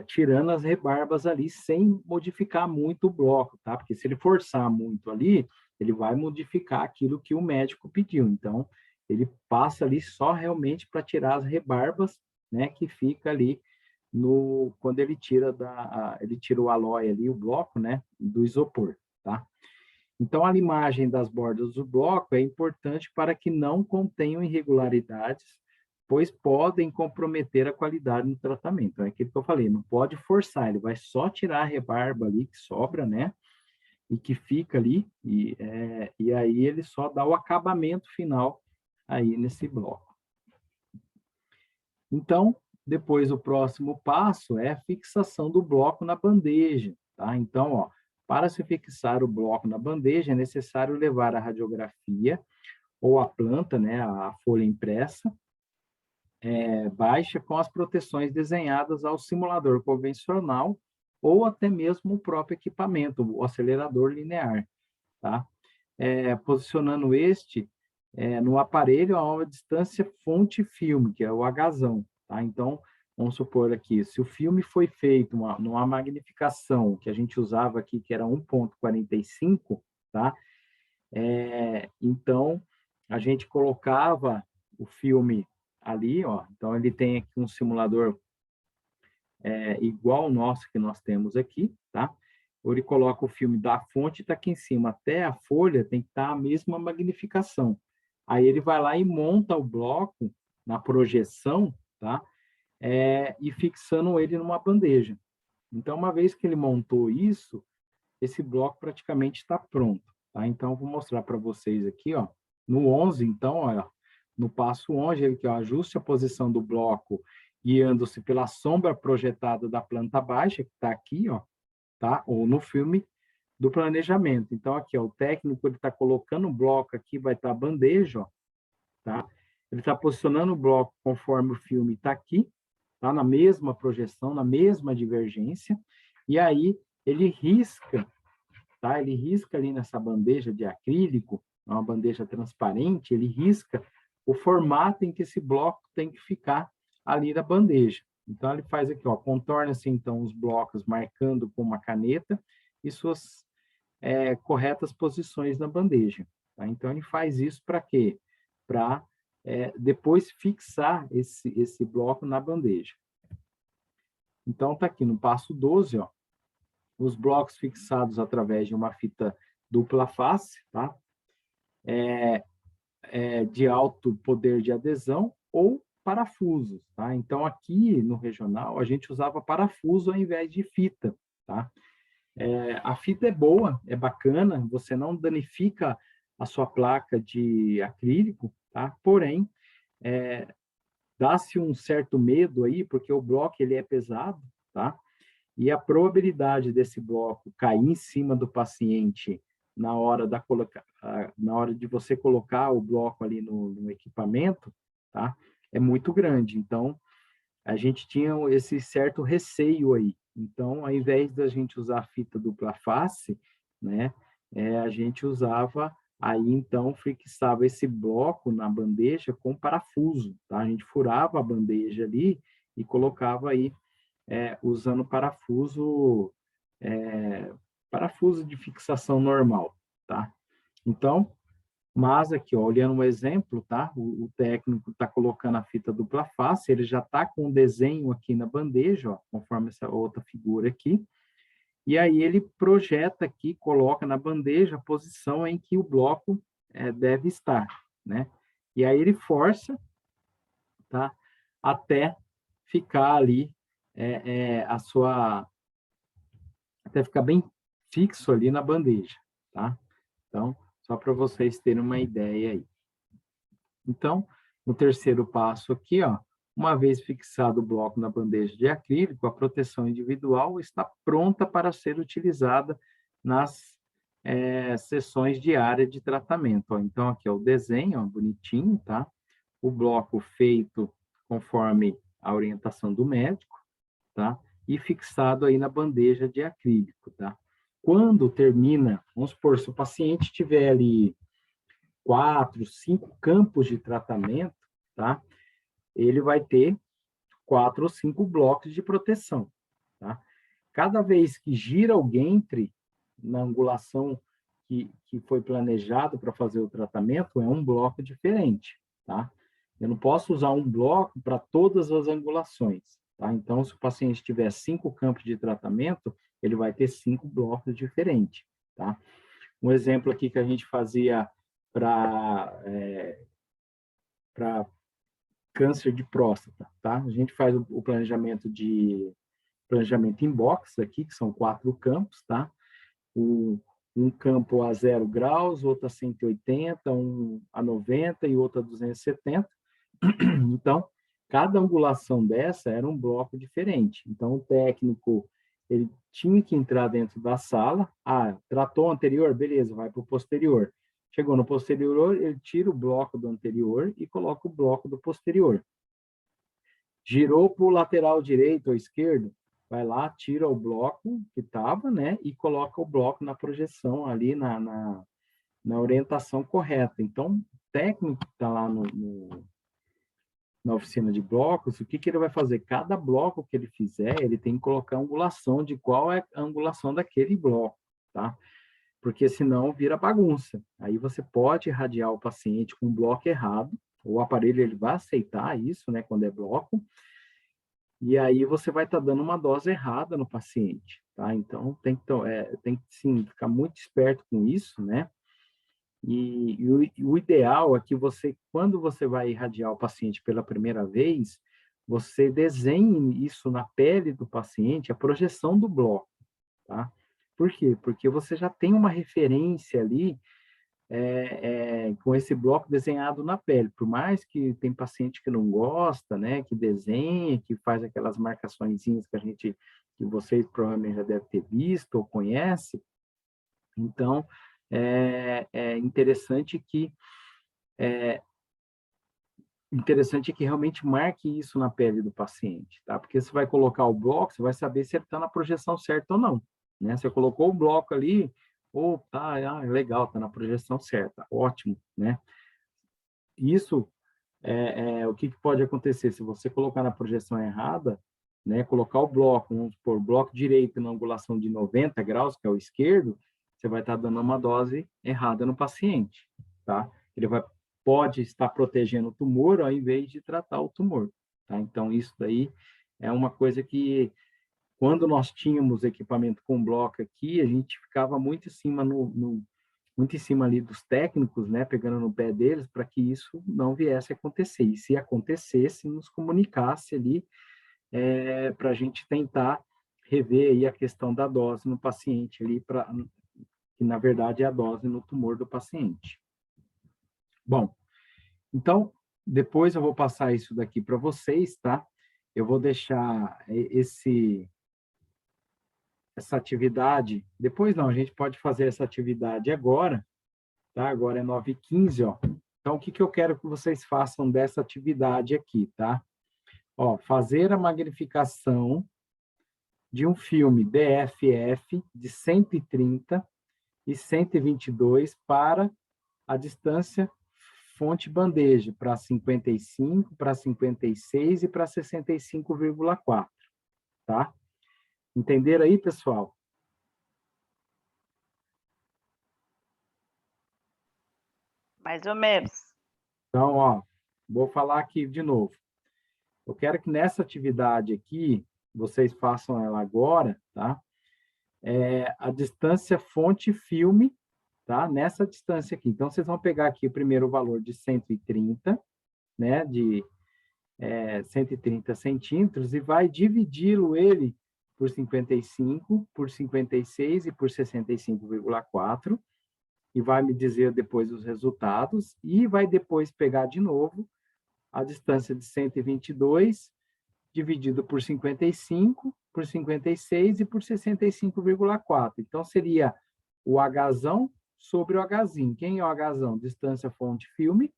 tirando as rebarbas ali sem modificar muito o bloco, tá? Porque se ele forçar muito ali, ele vai modificar aquilo que o médico pediu. Então, ele passa ali só realmente para tirar as rebarbas, né, que fica ali quando ele tira ele tira o alói ali, o bloco, né, do isopor, tá? Então, a limagem das bordas do bloco é importante para que não contenham irregularidades, pois podem comprometer a qualidade no tratamento. É aquilo que eu falei, não pode forçar, ele vai só tirar a rebarba ali que sobra, né? E que fica ali, e aí ele só dá o acabamento final aí nesse bloco. Então, depois o próximo passo é a fixação do bloco na bandeja, tá? Então, ó, para se fixar o bloco na bandeja, é necessário levar a radiografia ou a planta, né, a folha impressa, baixa com as proteções desenhadas ao simulador convencional ou até mesmo o próprio equipamento, o acelerador linear, tá? Posicionando este no aparelho a uma distância fonte-filme, que é o Hzão, tá? Então, vamos supor aqui, se o filme foi feito numa magnificação que a gente usava aqui, que era 1.45, tá? Então, a gente colocava o filme ali, ó. Então, ele tem aqui um simulador igual ao nosso que nós temos aqui, tá? Ele coloca o filme da fonte, está aqui em cima, até a folha tem que estar a mesma magnificação. Aí ele vai lá e monta o bloco na projeção, tá? E fixando ele numa bandeja. Então, uma vez que ele montou isso, esse bloco praticamente está pronto, tá? Então, vou mostrar para vocês aqui, ó. No 11, então, ó, no passo 11, ele que ó, ajuste a posição do bloco guiando-se pela sombra projetada da planta baixa, que está aqui, ó, tá? Ou no filme do planejamento. Então, aqui, ó, o técnico ele está colocando o bloco aqui, vai estar a bandeja, ó, tá? Ele está posicionando o bloco conforme o filme está aqui, tá? Na mesma projeção, na mesma divergência, e aí ele risca, tá? Ele risca ali nessa bandeja de acrílico, uma bandeja transparente, ele risca o formato em que esse bloco tem que ficar ali da bandeja. Então, ele faz aqui, ó, contorna-se, então, os blocos, marcando com uma caneta e suas corretas posições na bandeja. Tá? Então, ele faz isso para quê? Para depois fixar esse bloco na bandeja. Então, está aqui no passo 12, ó, os blocos fixados através de uma fita dupla face, tá? De alto poder de adesão ou parafusos, tá? Então, aqui no regional, a gente usava parafuso ao invés de fita, tá? A fita é boa, é bacana, você não danifica a sua placa de acrílico, tá? Porém, dá-se um certo medo aí, porque o bloco ele é pesado, tá? E a probabilidade desse bloco cair em cima do paciente na hora de você colocar o bloco ali no equipamento, tá? é muito grande. Então, a gente tinha esse certo receio aí. Então, ao invés da gente usar a fita dupla face, né, a gente usava aí, então, fixava esse bloco na bandeja com parafuso, tá? A gente furava a bandeja ali e colocava aí, usando parafuso de fixação normal, tá? Então, mas aqui, ó, olhando um exemplo, tá? O técnico está colocando a fita dupla face, ele já está com o desenho aqui na bandeja, ó, conforme essa outra figura aqui, e aí ele projeta aqui, coloca na bandeja a posição em que o bloco deve estar, né? E aí ele força, tá? Até ficar ali até ficar bem fixo ali na bandeja, tá? Então, só para vocês terem uma ideia aí. Então, no terceiro passo aqui, ó, uma vez fixado o bloco na bandeja de acrílico, a proteção individual está pronta para ser utilizada nas sessões de área de tratamento. Ó. Então, aqui é o desenho, ó, bonitinho, tá? O bloco feito conforme a orientação do médico, tá? E fixado aí na bandeja de acrílico, tá? Quando termina, vamos supor, se o paciente tiver ali 4, 5 campos de tratamento, tá? Ele vai ter 4 ou 5 blocos de proteção, tá? Cada vez que gira o Gantry na angulação que foi planejado para fazer o tratamento, é um bloco diferente, tá? Eu não posso usar um bloco para todas as angulações, tá? Então, se o paciente tiver 5 campos de tratamento, ele vai ter 5 blocos diferentes, tá? Um exemplo aqui que a gente fazia para câncer de próstata, tá? A gente faz o planejamento em box aqui, que são 4 campos, tá? Um campo a 0 graus, outro a 180, um a 90 e outro a 270. Então, cada angulação dessa era um bloco diferente. Então, o técnico, ele tinha que entrar dentro da sala. Ah, tratou o anterior? Beleza, vai para o posterior. Chegou no posterior, ele tira o bloco do anterior e coloca o bloco do posterior. Girou para o lateral direito ou esquerdo, vai lá, tira o bloco que estava, né, e coloca o bloco na projeção ali, na orientação correta. Então, o técnico que está lá na oficina de blocos, o que ele vai fazer? Cada bloco que ele fizer, ele tem que colocar a angulação de qual é a angulação daquele bloco, tá? Porque senão vira bagunça. Aí você pode irradiar o paciente com um bloco errado, o aparelho ele vai aceitar isso, né, quando é bloco, e aí você vai estar dando uma dose errada no paciente, tá? Então, tem que sim, ficar muito esperto com isso, né? E o ideal é que você, quando você vai irradiar o paciente pela primeira vez, você desenhe isso na pele do paciente, a projeção do bloco, tá? Por quê? Porque você já tem uma referência ali com esse bloco desenhado na pele. Por mais que tem paciente que não gosta, né, que desenha, que faz aquelas marcaçõezinhas que vocês provavelmente já devem ter visto ou conhece. Então, é interessante que realmente marque isso na pele do paciente, tá? Porque você vai colocar o bloco, você vai saber se ele está na projeção certa ou não, né? Você colocou o bloco ali, tá, legal, está na projeção certa, ótimo, né? Isso o que pode acontecer se você colocar na projeção errada, né? Colocar o bloco, vamos supor, bloco direito na angulação de 90 graus, que é o esquerdo, você vai estar dando uma dose errada no paciente, tá? Ele pode estar protegendo o tumor ao invés de tratar o tumor, tá? Então, isso daí é uma coisa que, quando nós tínhamos equipamento com bloco aqui, a gente ficava muito em cima muito em cima ali dos técnicos, né, pegando no pé deles, para que isso não viesse a acontecer. E se acontecesse, nos comunicasse ali, para a gente tentar rever aí a questão da dose no paciente ali, que na verdade é a dose no tumor do paciente. Bom, então, depois eu vou passar isso daqui para vocês, tá? Eu vou deixar essa atividade, depois não, a gente pode fazer essa atividade agora, tá? Agora é 9h15, ó. Então, o que eu quero que vocês façam dessa atividade aqui, tá? Ó, fazer a magnificação de um filme DFF de 130 e 122 para a distância fonte-bandeja, para 55, para 56 e para 65,4, tá? Entenderam aí, pessoal? Mais ou menos. Então, ó, vou falar aqui de novo. Eu quero que nessa atividade aqui, vocês façam ela agora, tá? A distância fonte-filme, tá? Nessa distância aqui. Então, vocês vão pegar aqui o primeiro valor de 130, né? De 130 centímetros e vai dividi-lo ele por 55, por 56 e por 65,4 e vai me dizer depois os resultados e vai depois pegar de novo a distância de 122 dividido por 55, por 56 e por 65,4. Então, seria o Hzão sobre o Hzinho. Quem é o Hzão? Distância fonte-filme,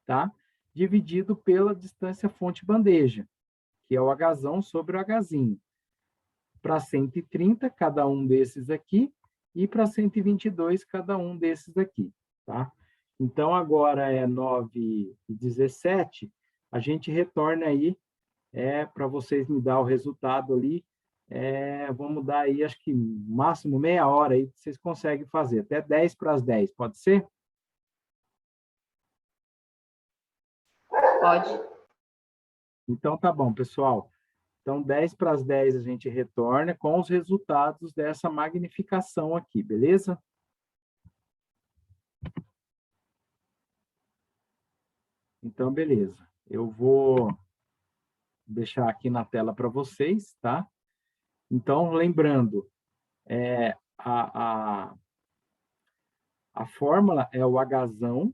tá? Dividido pela distância fonte-bandeja, que é o Hzão sobre o Hzinho. Para 130, cada um desses aqui, e para 122, cada um desses aqui, tá? Então, agora é 9h17, a gente retorna aí para vocês me dar o resultado ali. Vamos dar aí, acho que máximo meia hora aí, vocês conseguem fazer, até 10 para as 10, pode ser? Pode. Então, tá bom, pessoal. Então, 10 para as 10 a gente retorna com os resultados dessa magnificação aqui, beleza? Então, beleza. Eu vou deixar aqui na tela para vocês, tá? Então, lembrando, a fórmula é o Hzão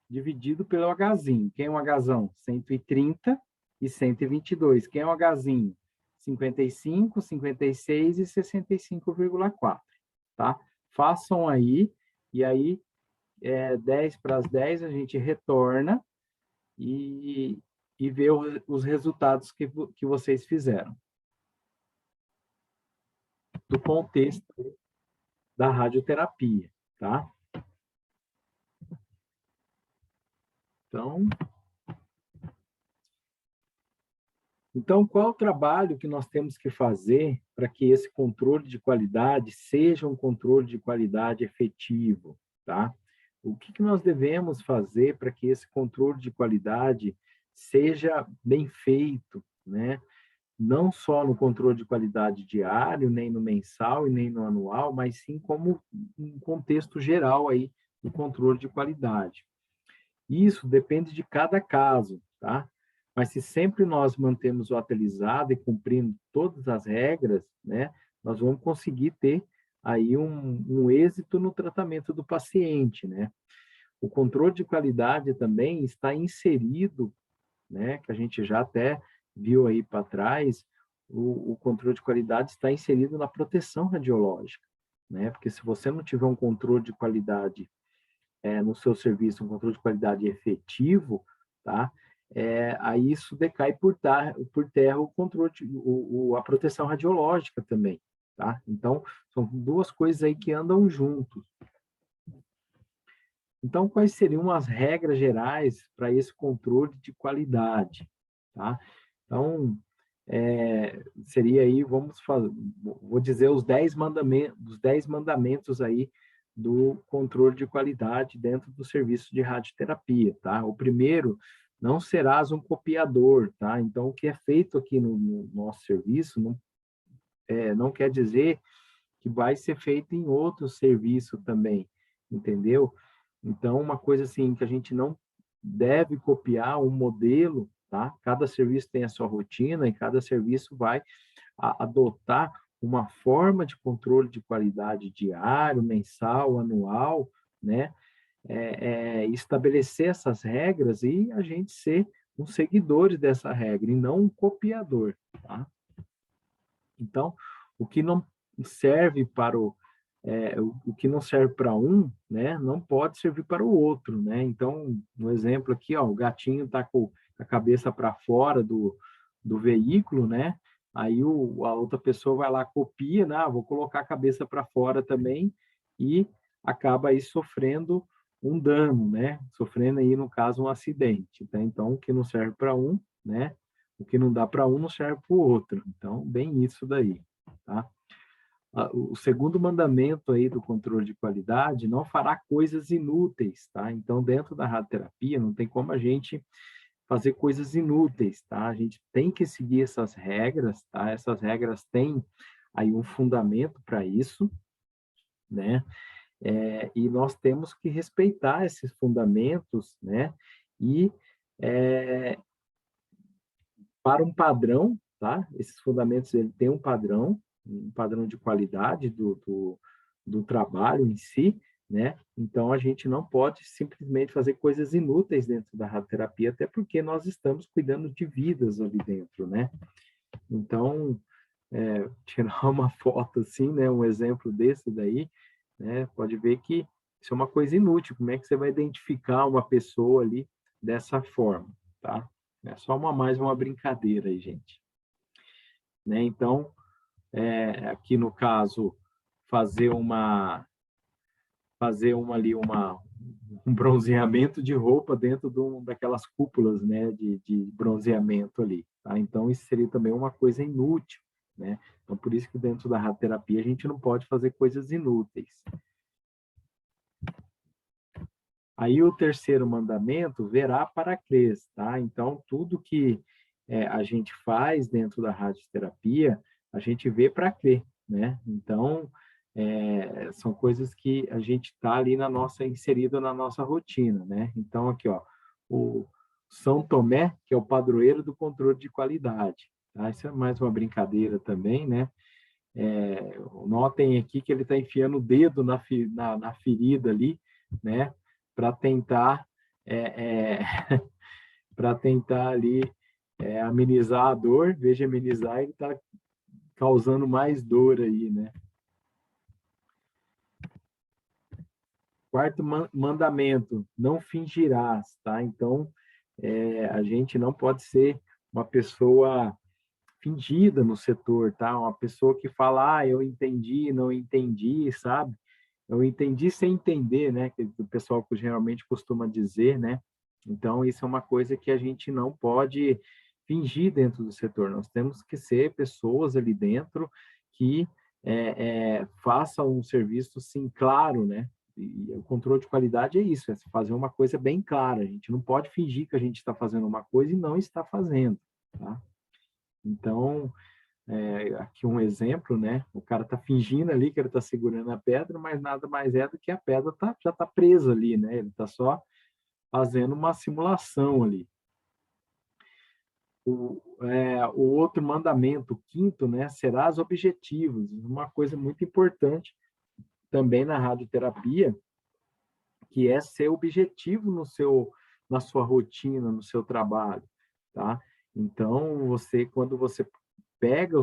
dividido pelo Hzinho. Quem é o Hzão? 130 e 122. Quem é o Hzinho? 55, 56 e 65,4, tá? Façam aí, e aí, 10 para as 10, a gente retorna e vê os resultados que vocês fizeram. Do contexto da radioterapia, tá? Então, qual o trabalho que nós temos que fazer para que esse controle de qualidade seja um controle de qualidade efetivo, tá? O que nós devemos fazer para que esse controle de qualidade seja bem feito, né? Não só no controle de qualidade diário, nem no mensal e nem no anual, mas sim como um contexto geral aí do controle de qualidade. Isso depende de cada caso, tá? Mas se sempre nós mantemos o atualizado e cumprindo todas as regras, né, nós vamos conseguir ter aí um êxito no tratamento do paciente, né? O controle de qualidade também está inserido, né, que a gente já até viu aí para trás, o controle de qualidade está inserido na proteção radiológica, né? Porque se você não tiver um controle de qualidade no seu serviço, um controle de qualidade efetivo, tá? Aí isso decai por terra o controle, a proteção radiológica também, tá? Então, são duas coisas aí que andam juntos. Então, quais seriam as regras gerais para esse controle de qualidade, tá? Então, seria aí, vou dizer os 10 mandamentos aí do controle de qualidade dentro do serviço de radioterapia, tá? O primeiro, não serás um copiador, tá? Então, o que é feito aqui no nosso serviço não quer dizer que vai ser feito em outro serviço também, entendeu? Então, uma coisa assim, que a gente não deve copiar um modelo, tá? Cada serviço tem a sua rotina e cada serviço vai adotar uma forma de controle de qualidade diário, mensal, anual, né? Estabelecer essas regras e a gente ser um seguidor dessa regra e não um copiador, tá? Então, o que não serve para o que não serve para um, né, não pode servir para o outro, né? Então, um exemplo aqui, ó, o gatinho está com a cabeça para fora do veículo, né? Aí a outra pessoa vai lá, copia, né? Vou colocar a cabeça para fora também e acaba aí sofrendo um dano, né? Sofrendo aí, no caso, um acidente. Tá? Então, o que não serve para um, né? O que não dá para um não serve para o outro. Então, bem isso daí, tá? O segundo mandamento aí do controle de qualidade: não fará coisas inúteis, tá? Então, dentro da radioterapia, não tem como a gente fazer coisas inúteis, tá? A gente tem que seguir essas regras, tá? Essas regras têm aí um fundamento para isso, né? E nós temos que respeitar esses fundamentos, né? E é, para um padrão, tá? Esses fundamentos, ele tem um padrão de qualidade do trabalho em si, né? Então, a gente não pode simplesmente fazer coisas inúteis dentro da radioterapia, até porque nós estamos cuidando de vidas ali dentro, né? Então, tirar uma foto assim, né? Um exemplo desse daí, né? Pode ver que isso é uma coisa inútil. Como é que você vai identificar uma pessoa ali dessa forma, tá? É só mais uma brincadeira aí, gente. Né? Então, aqui no caso, fazer ali um bronzeamento de roupa dentro daquelas cúpulas, né, de bronzeamento ali, tá? Então, isso seria também uma coisa inútil, né? Então, por isso que dentro da radioterapia a gente não pode fazer coisas inúteis. Aí o terceiro mandamento: verá para crer, tá? Então, tudo que a gente faz dentro da radioterapia, a gente vê para crer, né? Então, são coisas que a gente está ali inserido na nossa rotina, né? Então, aqui, ó, o São Tomé, que é o padroeiro do controle de qualidade, tá? Isso é mais uma brincadeira também, né? Notem aqui que ele está enfiando o dedo na ferida ali, né? Para tentar para tentar ali amenizar a dor. Veja, amenizar, ele está causando mais dor aí, né? Quarto mandamento: não fingirás, tá? Então, a gente não pode ser uma pessoa fingida no setor, tá? Uma pessoa que fala, eu entendi, não entendi, sabe? Eu entendi sem entender, né? Que o pessoal geralmente costuma dizer, né? Então, isso é uma coisa que a gente não pode fingir dentro do setor. Nós temos que ser pessoas ali dentro que façam um serviço, sim, claro, né? E o controle de qualidade é isso, é fazer uma coisa bem clara. A gente não pode fingir que a gente está fazendo uma coisa e não está fazendo, tá? Então, aqui um exemplo, né? O cara está fingindo ali que ele está segurando a pedra, mas nada mais é do que a pedra já está presa ali, né? Ele está só fazendo uma simulação ali. O outro mandamento, o quinto, né? Serás objetivos. Uma coisa muito importante também na radioterapia, que é ser objetivo na sua rotina, no seu trabalho, tá? Então, quando você pega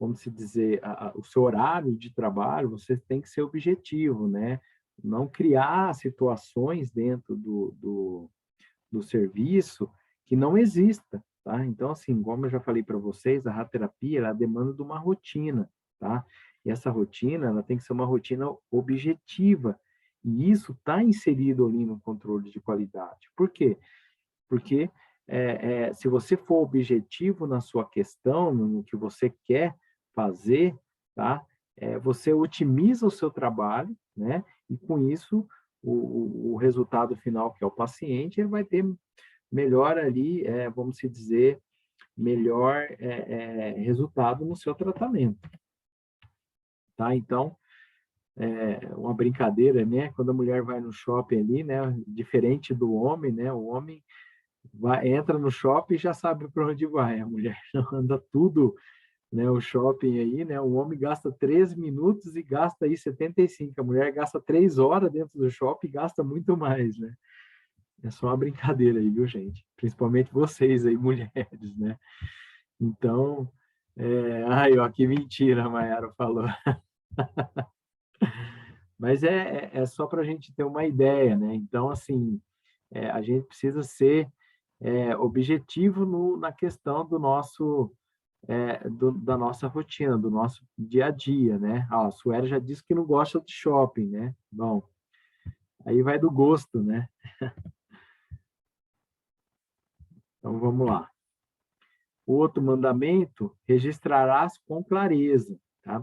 vamos dizer, o seu horário de trabalho, você tem que ser objetivo, né? Não criar situações dentro do serviço que não exista, tá? Então, assim, como eu já falei para vocês, a radioterapia, ela demanda de uma rotina, tá? E essa rotina, ela tem que ser uma rotina objetiva, e isso está inserido ali no controle de qualidade. Por quê? Porque se você for objetivo na sua questão, no que você quer fazer, tá? Você otimiza o seu trabalho, né? E com isso, o resultado final, que é o paciente, ele vai ter melhor ali, vamos dizer, melhor resultado no seu tratamento, tá? Então, uma brincadeira, né? Quando a mulher vai no shopping ali, né? Diferente do homem, né? O homem entra no shopping e já sabe para onde vai. A mulher anda tudo, né? O shopping aí, né? O homem gasta 13 minutos e gasta aí 75. A mulher gasta 3 horas dentro do shopping e gasta muito mais, né? É só uma brincadeira aí, viu, gente? Principalmente vocês aí, mulheres, né? Então, ai, ó, que mentira a Mayara falou. Mas é só para a gente ter uma ideia, né? Então, assim, a gente precisa ser objetivo na questão do nosso, da nossa rotina, do nosso dia a dia, né? Ah, a Sueli já disse que não gosta de shopping, né? Bom, aí vai do gosto, né? Então, vamos lá. O outro mandamento, registrarás com clareza, tá?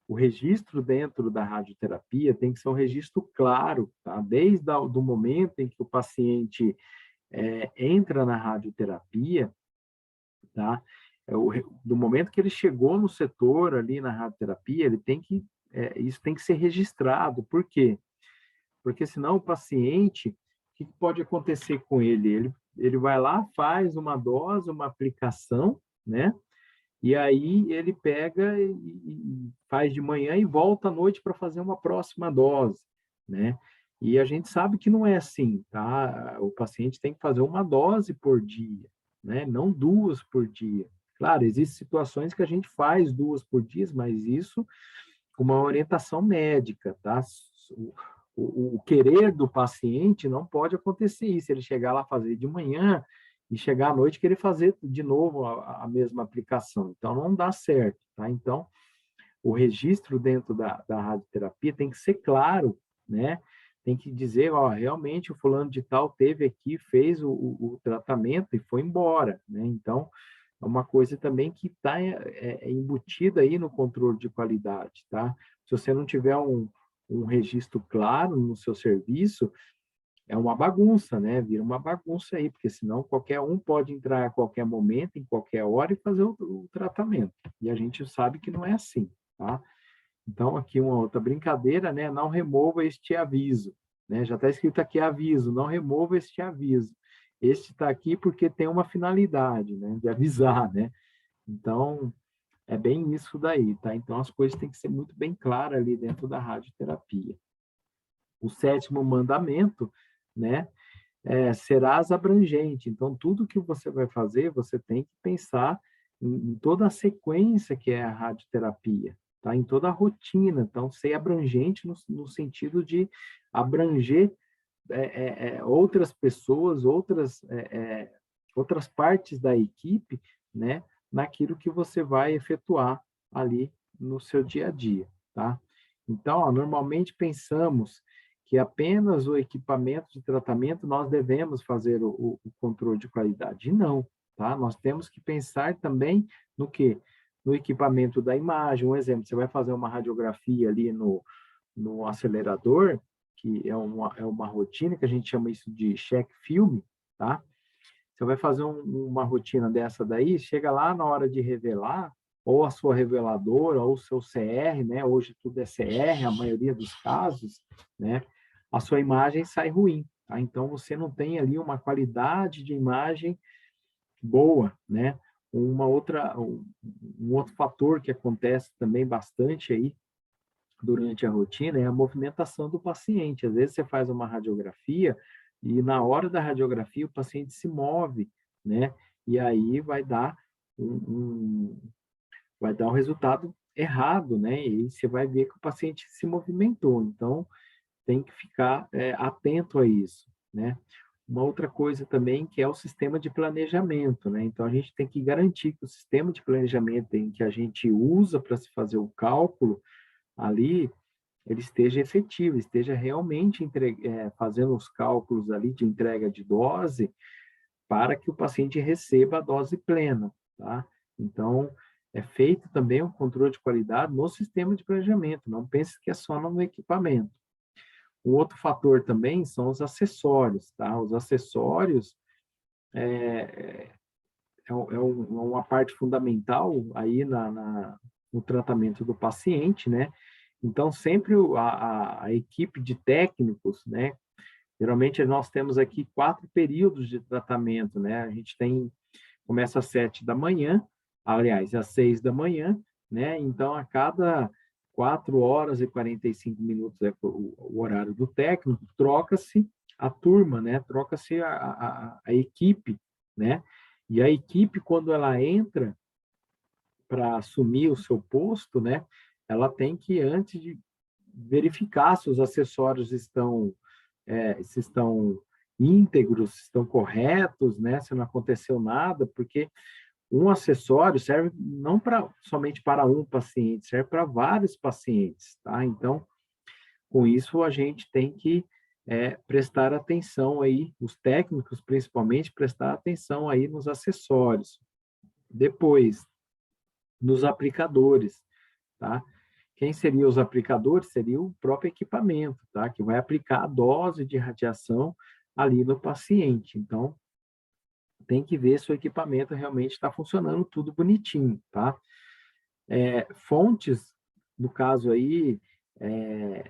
O registro dentro da radioterapia tem que ser um registro claro, tá? Desde o momento em que o paciente entra na radioterapia, tá? Do momento que ele chegou no setor ali na radioterapia, ele tem que, isso tem que ser registrado. Por quê? Porque senão o paciente, o que pode acontecer com ele? Ele vai lá, faz uma dose, uma aplicação, né? E aí ele pega e faz de manhã e volta à noite para fazer uma próxima dose, né? E a gente sabe que não é assim, tá? O paciente tem que fazer uma dose por dia, né? Não duas por dia. Claro, existem situações que a gente faz duas por dia, mas isso com uma orientação médica, tá? O querer do paciente não pode acontecer isso. Ele chegar lá fazer de manhã e chegar à noite querer fazer de novo a mesma aplicação. Então, não dá certo, tá? Então, o registro dentro da radioterapia tem que ser claro, né? Tem que dizer, ó, realmente o fulano de tal teve aqui, fez o tratamento e foi embora, né? Então, é uma coisa também que está embutida aí no controle de qualidade, tá? Se você não tiver um registro claro no seu serviço, é uma bagunça, né? Vira uma bagunça aí, porque senão qualquer um pode entrar a qualquer momento, em qualquer hora e fazer o tratamento. E a gente sabe que não é assim, tá? Então, aqui uma outra brincadeira, né? Não remova este aviso, né? Já está escrito aqui aviso, não remova este aviso. Este está aqui porque tem uma finalidade, né? De avisar, né? Então, é bem isso daí, tá? Então, as coisas têm que ser muito bem claras ali dentro da radioterapia. O sétimo mandamento, né? Serás abrangente. Então, tudo que você vai fazer, você tem que pensar em toda a sequência que é a radioterapia, tá? Em toda a rotina. Então, ser abrangente no sentido de abranger outras pessoas, outras partes da equipe, né? Naquilo que você vai efetuar ali no seu dia a dia, tá? Então, ó, normalmente pensamos que apenas o equipamento de tratamento nós devemos fazer o controle de qualidade. E não, tá? Nós temos que pensar também no quê? No equipamento da imagem. Um exemplo, você vai fazer uma radiografia ali no acelerador, que é uma rotina que a gente chama isso de check filme, tá? Você vai fazer uma rotina dessa daí, chega lá na hora de revelar, ou a sua reveladora, ou o seu CR, né? Hoje tudo é CR, a maioria dos casos, né? A sua imagem sai ruim, tá? Então, você não tem ali uma qualidade de imagem boa, né? Um outro fator que acontece também bastante aí durante a rotina é a movimentação do paciente. Às vezes você faz uma radiografia e na hora da radiografia o paciente se move, né? E aí vai dar um resultado errado, né? E você vai ver que o paciente se movimentou. Então, tem que ficar atento a isso, né? Uma outra coisa também que é o sistema de planejamento, né? Então, a gente tem que garantir que o sistema de planejamento em que a gente usa para se fazer o cálculo ali, ele esteja efetivo, esteja realmente fazendo os cálculos ali de entrega de dose para que o paciente receba a dose plena, tá? Então, é feito também um controle de qualidade no sistema de planejamento, não pense que é só no equipamento. Um outro fator também são os acessórios, tá? Os acessórios uma parte fundamental aí no tratamento do paciente, né? Então, sempre a equipe de técnicos, né? Geralmente, nós temos aqui 4 períodos de tratamento, né? A gente começa às 7 da manhã, aliás, às 6 da manhã, né? Então, a cada 4 horas e 45 minutos é o horário do técnico, troca-se a turma, né? Troca-se a equipe, né? E a equipe, quando ela entra para assumir o seu posto, né? Ela tem que, antes verificar se os acessórios se estão íntegros, se estão corretos, né? Se não aconteceu nada, porque um acessório serve não somente para um paciente, serve para vários pacientes, tá? Então, com isso, a gente tem que prestar atenção aí, os técnicos principalmente, prestar atenção aí nos acessórios. Depois, nos aplicadores, tá? Quem seriam os aplicadores? Seria o próprio equipamento, tá? Que vai aplicar a dose de radiação ali no paciente. Então, tem que ver se o equipamento realmente está funcionando tudo bonitinho, tá? Fontes, no caso aí,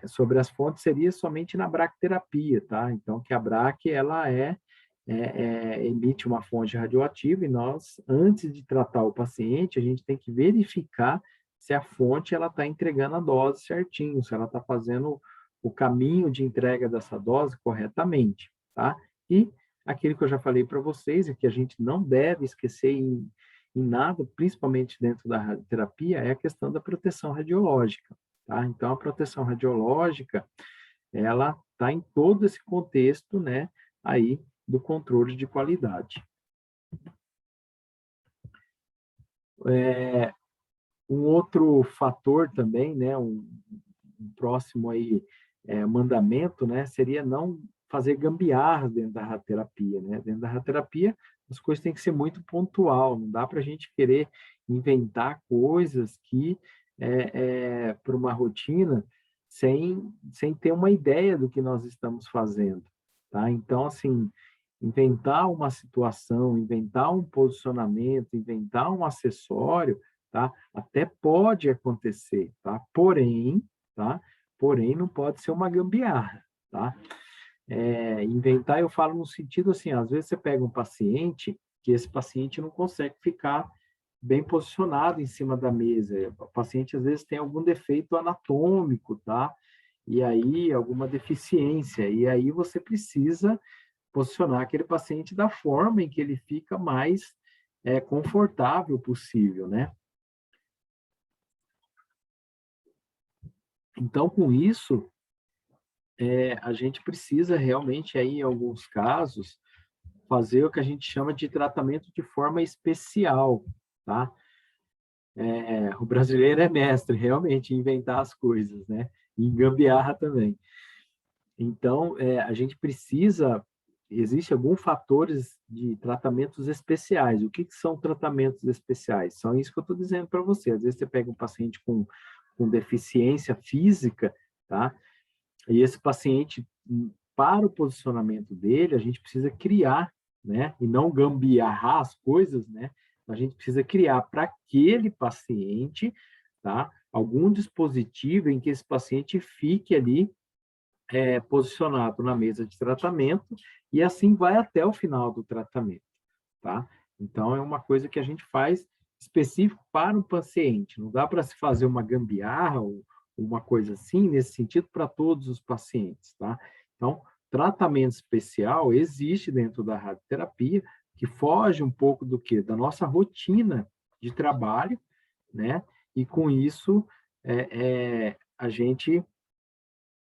sobre as fontes, seria somente na bracterapia, tá? Então, que a braque, ela emite uma fonte radioativa e nós, antes de tratar o paciente, a gente tem que verificar se a fonte ela está entregando a dose certinho, se ela está fazendo o caminho de entrega dessa dose corretamente, tá? E aquilo que eu já falei para vocês, é que a gente não deve esquecer em nada, principalmente dentro da radioterapia, é a questão da proteção radiológica, tá? Então, a proteção radiológica, ela está em todo esse contexto, né, aí do controle de qualidade. Um outro fator também, né, um próximo aí mandamento, né, seria não fazer gambiarra dentro da radioterapia, né? Dentro da radioterapia, as coisas têm que ser muito pontual, não dá para a gente querer inventar coisas que para uma rotina sem ter uma ideia do que nós estamos fazendo, tá? Então, assim, inventar uma situação, inventar um posicionamento, inventar um acessório, tá? Até pode acontecer, tá? Tá? Porém, não pode ser uma gambiarra, tá? Inventar, eu falo no sentido assim, às vezes você pega um paciente, que esse paciente não consegue ficar bem posicionado em cima da mesa. O paciente, às vezes, tem algum defeito anatômico, tá? E aí, alguma deficiência. E aí, você precisa posicionar aquele paciente da forma em que ele fica mais confortável possível, né? Então, com isso, a gente precisa realmente, aí, em alguns casos, fazer o que a gente chama de tratamento de forma especial, tá? O brasileiro é mestre, realmente, em inventar as coisas, né? E em gambiarra também. Então, a gente precisa... Existem alguns fatores de tratamentos especiais. O que são tratamentos especiais? São isso que eu estou dizendo para você. Às vezes você pega um paciente com deficiência física, tá? E esse paciente, para o posicionamento dele, a gente precisa criar, né? E não gambiarrar as coisas, né? A gente precisa criar para aquele paciente, tá? Algum dispositivo em que esse paciente fique ali posicionado na mesa de tratamento e assim vai até o final do tratamento, tá? Então, é uma coisa que a gente faz específico para o paciente. Não dá para se fazer uma gambiarra ou uma coisa assim, nesse sentido, para todos os pacientes, tá? Então, tratamento especial existe dentro da radioterapia, que foge um pouco do quê? Da nossa rotina de trabalho, né? E com isso, a gente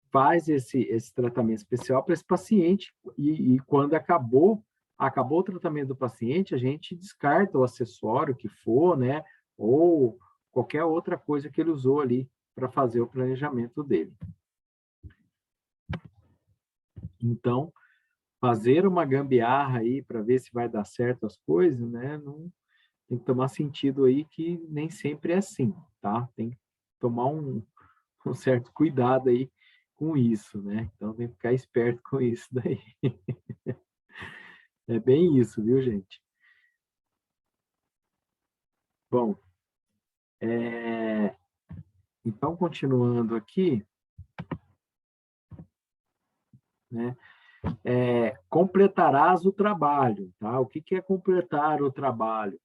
faz esse tratamento especial para esse paciente e quando acabou o tratamento do paciente, a gente descarta o acessório que for, né? Ou qualquer outra coisa que ele usou ali para fazer o planejamento dele. Então, fazer uma gambiarra aí para ver se vai dar certo as coisas, né? Não, tem que tomar sentido aí que nem sempre é assim, tá? Tem que tomar um certo cuidado aí com isso, né? Então tem que ficar esperto com isso daí. É bem isso, viu, gente? Bom, então continuando aqui, né? Completarás o trabalho, tá? O que é completar o trabalho?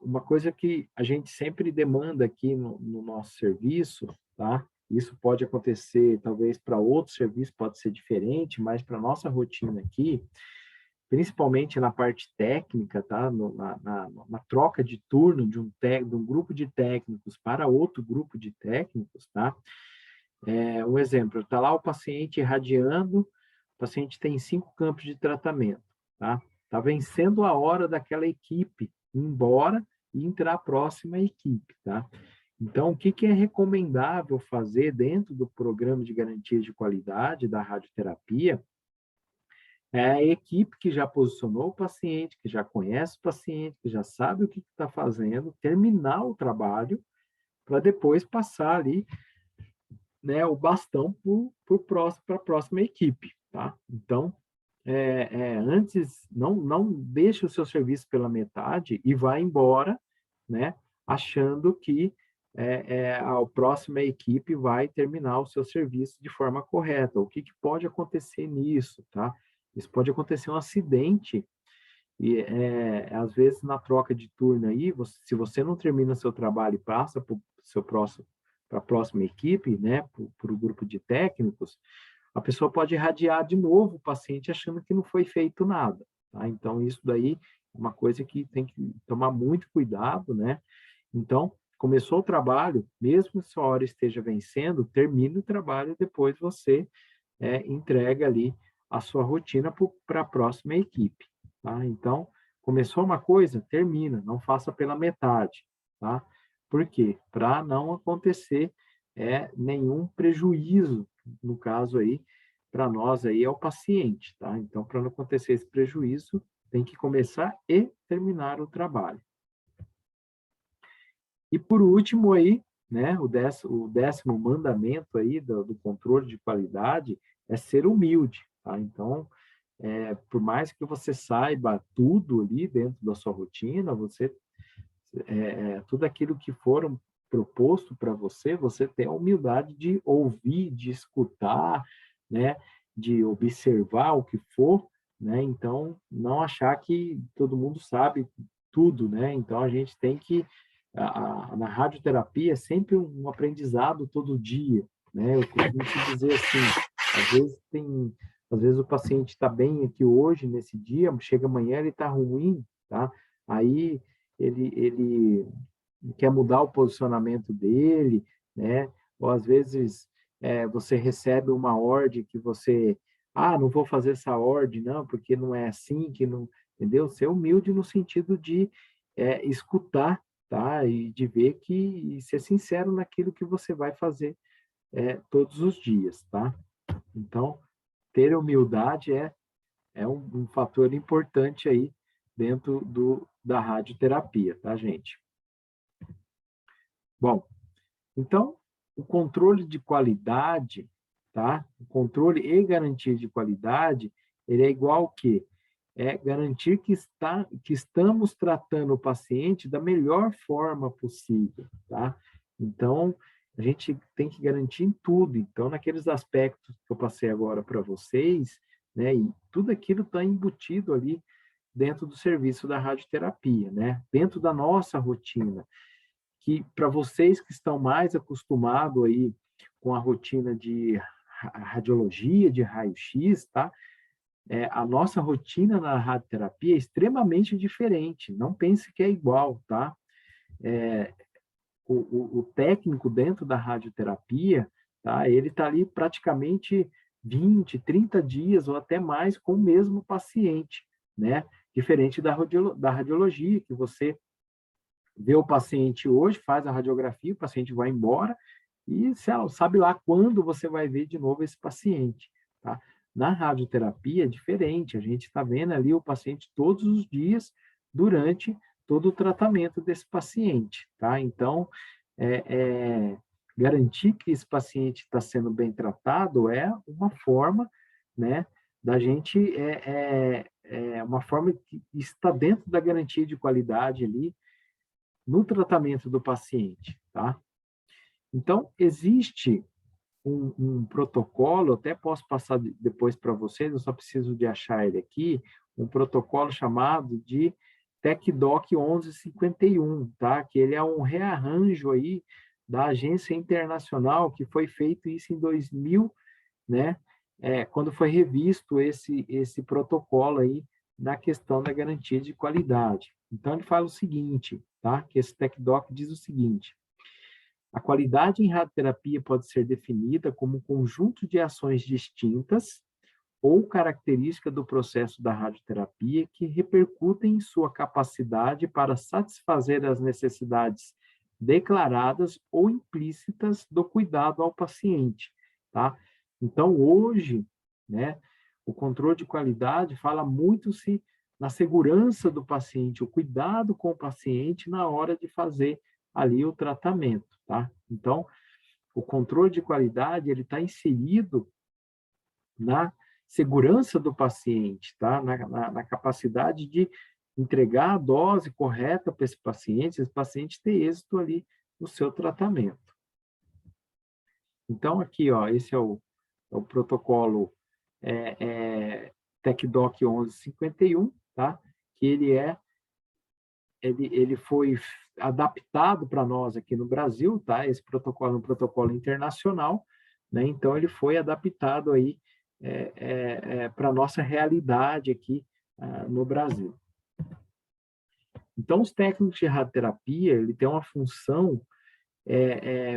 Uma coisa que a gente sempre demanda aqui no nosso serviço, tá? Isso pode acontecer, talvez para outro serviço pode ser diferente, mas para nossa rotina aqui, principalmente na parte técnica, tá? Na troca de turno de um grupo de técnicos para outro grupo de técnicos, tá? Um exemplo, está lá o paciente irradiando, o paciente tem 5 campos de tratamento, tá? Está vencendo a hora daquela equipe ir embora e entrar a próxima equipe, tá? Então, o que é recomendável fazer dentro do programa de garantia de qualidade da radioterapia é a equipe que já posicionou o paciente, que já conhece o paciente, que já sabe o que está fazendo, terminar o trabalho para depois passar ali, né, o bastão para a próxima equipe, tá? Então, antes, não deixe o seu serviço pela metade e vá embora, né, achando que a próxima equipe vai terminar o seu serviço de forma correta. O que pode acontecer nisso, tá? Isso pode acontecer um acidente e, às vezes, na troca de turno aí, se você não termina seu trabalho e passa para a próxima equipe, né, para o grupo de técnicos, a pessoa pode irradiar de novo o paciente achando que não foi feito nada, tá? Então, isso daí é uma coisa que tem que tomar muito cuidado, né? Então, começou o trabalho, mesmo se a hora esteja vencendo, termine o trabalho e depois você entrega ali a sua rotina para a próxima equipe, tá? Então, começou uma coisa, termina, não faça pela metade, tá? Por quê? Para não acontecer nenhum prejuízo, no caso aí, para nós aí é o paciente, tá? Então, para não acontecer esse prejuízo, tem que começar e terminar o trabalho. E por último aí, né, o décimo mandamento aí do controle de qualidade é ser humilde, tá? Então, por mais que você saiba tudo ali dentro da sua rotina, tudo aquilo que foram proposto para você, você tem a humildade de ouvir, de escutar, né, de observar o que for, né? Então, não achar que todo mundo sabe tudo, né? Então, a gente tem que na radioterapia é sempre um aprendizado todo dia, né? Eu costumo te dizer assim, às vezes o paciente está bem aqui hoje, nesse dia, chega amanhã ele está ruim, tá? Aí ele quer mudar o posicionamento dele, né? Ou às vezes você recebe uma ordem que você, não vou fazer essa ordem, não, porque não é assim, que não, entendeu? Ser humilde no sentido de escutar, tá? E de ver e ser sincero naquilo que você vai fazer todos os dias, tá? Então, ter humildade é um fator importante aí dentro da radioterapia, tá, gente? Bom, então, o controle de qualidade, tá? O controle e garantia de qualidade, ele é igual ao quê? É garantir que estamos tratando o paciente da melhor forma possível, tá? Então, a gente tem que garantir em tudo. Então, naqueles aspectos que eu passei agora para vocês, né? E tudo aquilo está embutido ali dentro do serviço da radioterapia, né? Dentro da nossa rotina, que para vocês que estão mais acostumados aí com a rotina de radiologia, de raio-x, tá? A nossa rotina na radioterapia é extremamente diferente. Não pense que é igual, tá? O técnico dentro da radioterapia, tá? Ele está ali praticamente 20, 30 dias ou até mais com o mesmo paciente, né? Diferente da radiologia, que você vê o paciente hoje, faz a radiografia, o paciente vai embora e sabe lá quando você vai ver de novo esse paciente, tá? Na radioterapia é diferente, a gente está vendo ali o paciente todos os dias durante todo o tratamento desse paciente, tá? Então, garantir que esse paciente está sendo bem tratado é uma forma, né, da gente, uma forma que está dentro da garantia de qualidade ali no tratamento do paciente, tá? Então, existe um protocolo, até posso passar depois para vocês, eu só preciso de achar ele aqui, um protocolo chamado de TecDoc 1151, tá? Que ele é um rearranjo aí da agência internacional, que foi feito isso em 2000, né? Quando foi revisto esse protocolo aí na questão da garantia de qualidade. Então, ele fala o seguinte, tá? Que esse TecDoc diz o seguinte: A qualidade em radioterapia pode ser definida como um conjunto de ações distintas ou característica do processo da radioterapia que repercutem em sua capacidade para satisfazer as necessidades declaradas ou implícitas do cuidado ao paciente, tá? Então, hoje, né, o controle de qualidade fala muito-se na segurança do paciente, o cuidado com o paciente na hora de fazer ali o tratamento, tá? Então, o controle de qualidade, ele está inserido na segurança do paciente, tá? Na capacidade de entregar a dose correta para esse paciente ter êxito ali no seu tratamento. Então, aqui, ó, esse é o protocolo TecDoc 1151, tá? Que ele foi adaptado para nós aqui no Brasil, tá? Esse protocolo é um protocolo internacional, né? Então, ele foi adaptado aí para a nossa realidade aqui no Brasil. Então, os técnicos de radioterapia, ele tem uma função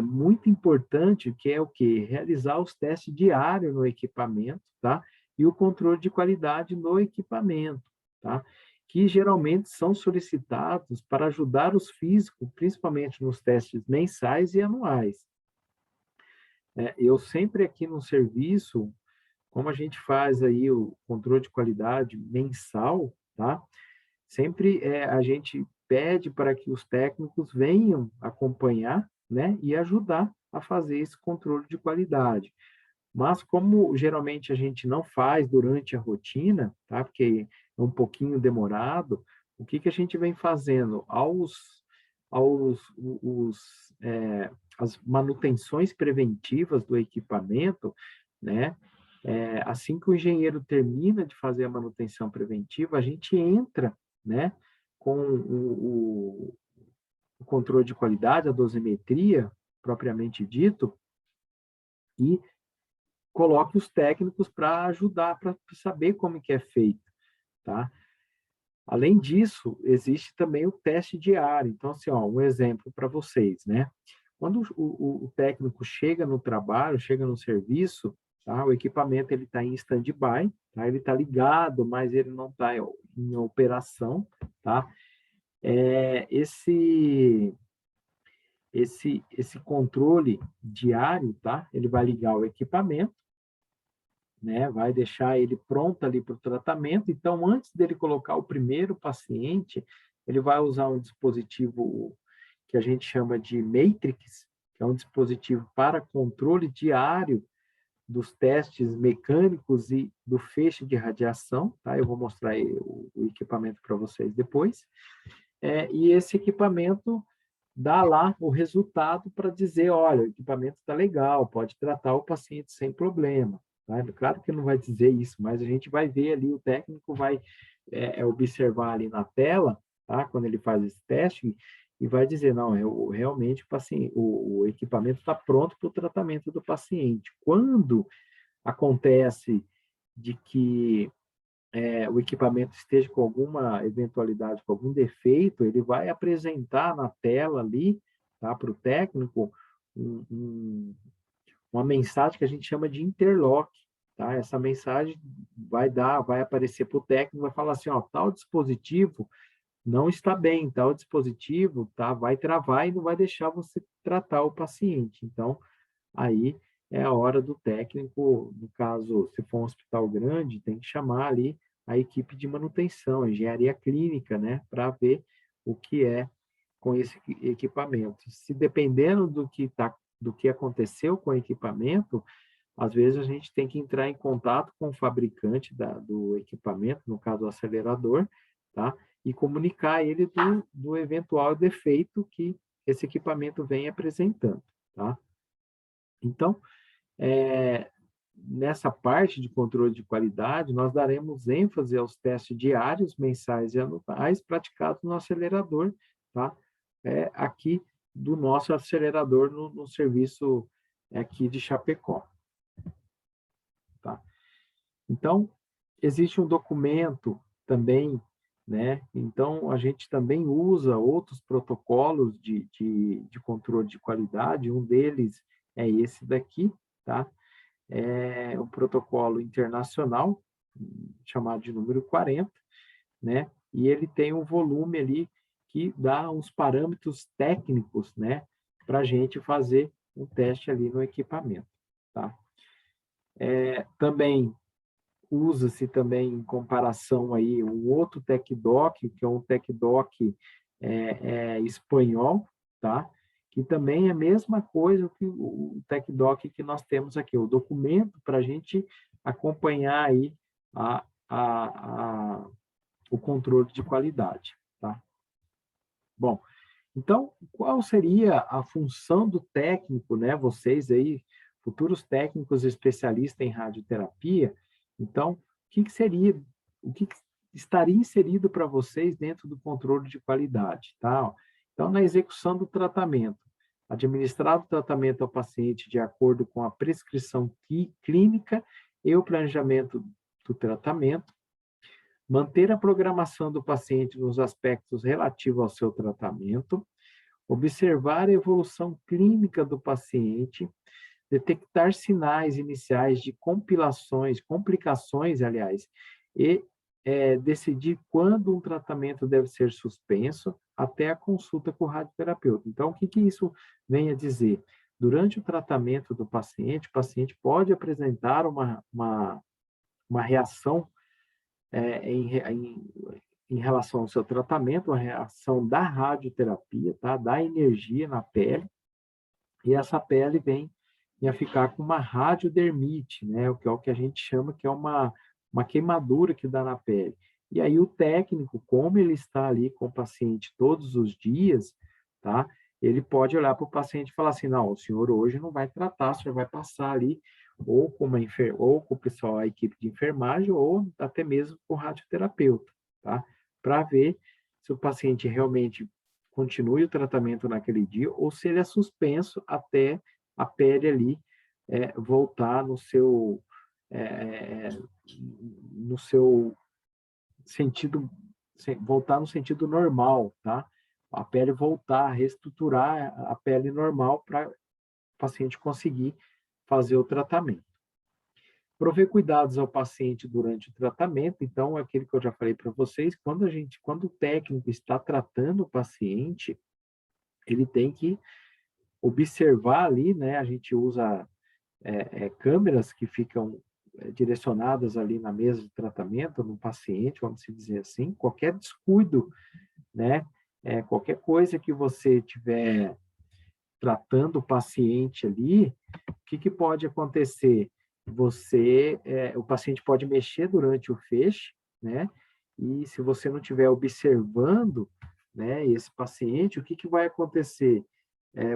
muito importante, que é o quê? Realizar os testes diários no equipamento, tá? E o controle de qualidade no equipamento, tá? Que geralmente são solicitados para ajudar os físicos, principalmente nos testes mensais e anuais. Eu sempre aqui no serviço, como a gente faz aí o controle de qualidade mensal, tá? Sempre a gente pede para que os técnicos venham acompanhar, né, e ajudar a fazer esse controle de qualidade. Mas como geralmente a gente não faz durante a rotina, tá? Porque é um pouquinho demorado, o que que a gente vem fazendo? As manutenções preventivas do equipamento, né? Assim que o engenheiro termina de fazer a manutenção preventiva, a gente entra, né, com o controle de qualidade, a dosimetria, propriamente dito, e coloque os técnicos para ajudar, para saber como que é feito, tá? Além disso, existe também o teste diário. Então, assim, ó, um exemplo para vocês, né? Quando o técnico chega no trabalho, chega no serviço, tá? O equipamento ele está em stand-by, tá? Ele está ligado, mas ele não está em operação, tá? Esse controle diário, tá? Ele vai ligar o equipamento, né? Vai deixar ele pronto ali para o tratamento. Então, antes dele colocar o primeiro paciente, ele vai usar um dispositivo que a gente chama de Matrix, que é um dispositivo para controle diário dos testes mecânicos e do feixe de radiação, tá? Eu vou mostrar aí o equipamento para vocês depois. E esse equipamento dá lá o resultado para dizer, olha, o equipamento está legal, pode tratar o paciente sem problema. Tá? Claro que não vai dizer isso, mas a gente vai ver ali, o técnico vai observar ali na tela, tá? Quando ele faz esse teste, e vai dizer, não, realmente o equipamento está pronto para o tratamento do paciente. Quando acontece de que o equipamento esteja com alguma eventualidade, com algum defeito, ele vai apresentar na tela ali, tá, para o técnico, uma mensagem que a gente chama de interlock, tá? Essa mensagem vai aparecer para o técnico, vai falar assim, ó, tal dispositivo não está bem, tal dispositivo, tá, vai travar e não vai deixar você tratar o paciente. Então, aí é a hora do técnico, no caso, se for um hospital grande, tem que chamar ali a equipe de manutenção, a engenharia clínica, né, para ver o que é com esse equipamento. Se dependendo do que aconteceu com o equipamento, às vezes a gente tem que entrar em contato com o fabricante do equipamento, no caso o acelerador, tá? E comunicar ele do eventual defeito que esse equipamento vem apresentando, tá? Então, nessa parte de controle de qualidade, nós daremos ênfase aos testes diários, mensais e anuais praticados no acelerador, tá? Aqui do nosso acelerador no serviço aqui de Chapecó. Tá? Então, existe um documento também né? Então, a gente também usa outros protocolos de controle de qualidade, um deles é esse daqui, tá? É o protocolo internacional, chamado de número 40, né? E ele tem um volume ali que dá uns parâmetros técnicos, né? Para a gente fazer um teste ali no equipamento, tá? Também usa-se também em comparação aí um outro TecDoc, que é um TecDoc espanhol, tá? Que também é a mesma coisa que o TecDoc que nós temos aqui, o documento para a gente acompanhar aí o controle de qualidade, tá? Bom, então, qual seria a função do técnico, né? Vocês aí, futuros técnicos especialistas em radioterapia, então, o que estaria inserido para vocês dentro do controle de qualidade, tá? Então, na execução do tratamento, administrar o tratamento ao paciente de acordo com a prescrição clínica e o planejamento do tratamento, manter a programação do paciente nos aspectos relativos ao seu tratamento, observar a evolução clínica do paciente, detectar sinais iniciais de complicações, aliás, e decidir quando um tratamento deve ser suspenso até a consulta com o radioterapeuta. Então, o que isso vem a dizer? Durante o tratamento do paciente, o paciente pode apresentar uma reação em relação ao seu tratamento, a reação da radioterapia, tá? Da energia na pele, e essa pele vem a ficar com uma radiodermite, né? Que é o que a gente chama que é uma queimadura que dá na pele. E aí o técnico, como ele está ali com o paciente todos os dias, tá? Ele pode olhar para o paciente e falar assim, não, o senhor hoje não vai tratar, o senhor vai passar ali ou com ou com o pessoal, a equipe de enfermagem, ou até mesmo com o radioterapeuta, tá? Para ver se o paciente realmente continue o tratamento naquele dia ou se ele é suspenso até a pele ali voltar no seu sentido, voltar no sentido normal, tá? A pele voltar a reestruturar a pele normal para o paciente conseguir fazer o tratamento. Prover cuidados ao paciente durante o tratamento, então, é aquilo que eu já falei para vocês, quando o técnico está tratando o paciente, ele tem que observar ali, né? A gente usa câmeras que ficam direcionadas ali na mesa de tratamento, no paciente, vamos dizer assim, qualquer descuido, né? Qualquer coisa que você tiver tratando o paciente ali, o que pode acontecer? O paciente pode mexer durante o feixe, né? E se você não estiver observando, né, esse paciente, o que vai acontecer?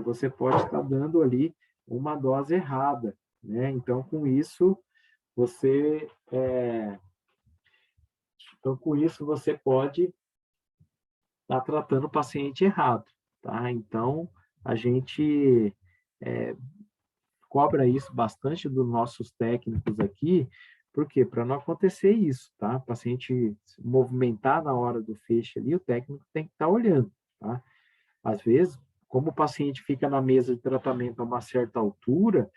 Você pode estar dando ali uma dose errada, né? Então, com isso, você pode estar tratando o paciente errado, tá? Então, a gente cobra isso bastante dos nossos técnicos aqui, por quê? Para não acontecer isso, tá? O paciente se movimentar na hora do feixe ali, o técnico tem que estar olhando, tá? Às vezes, como o paciente fica na mesa de tratamento a uma certa altura,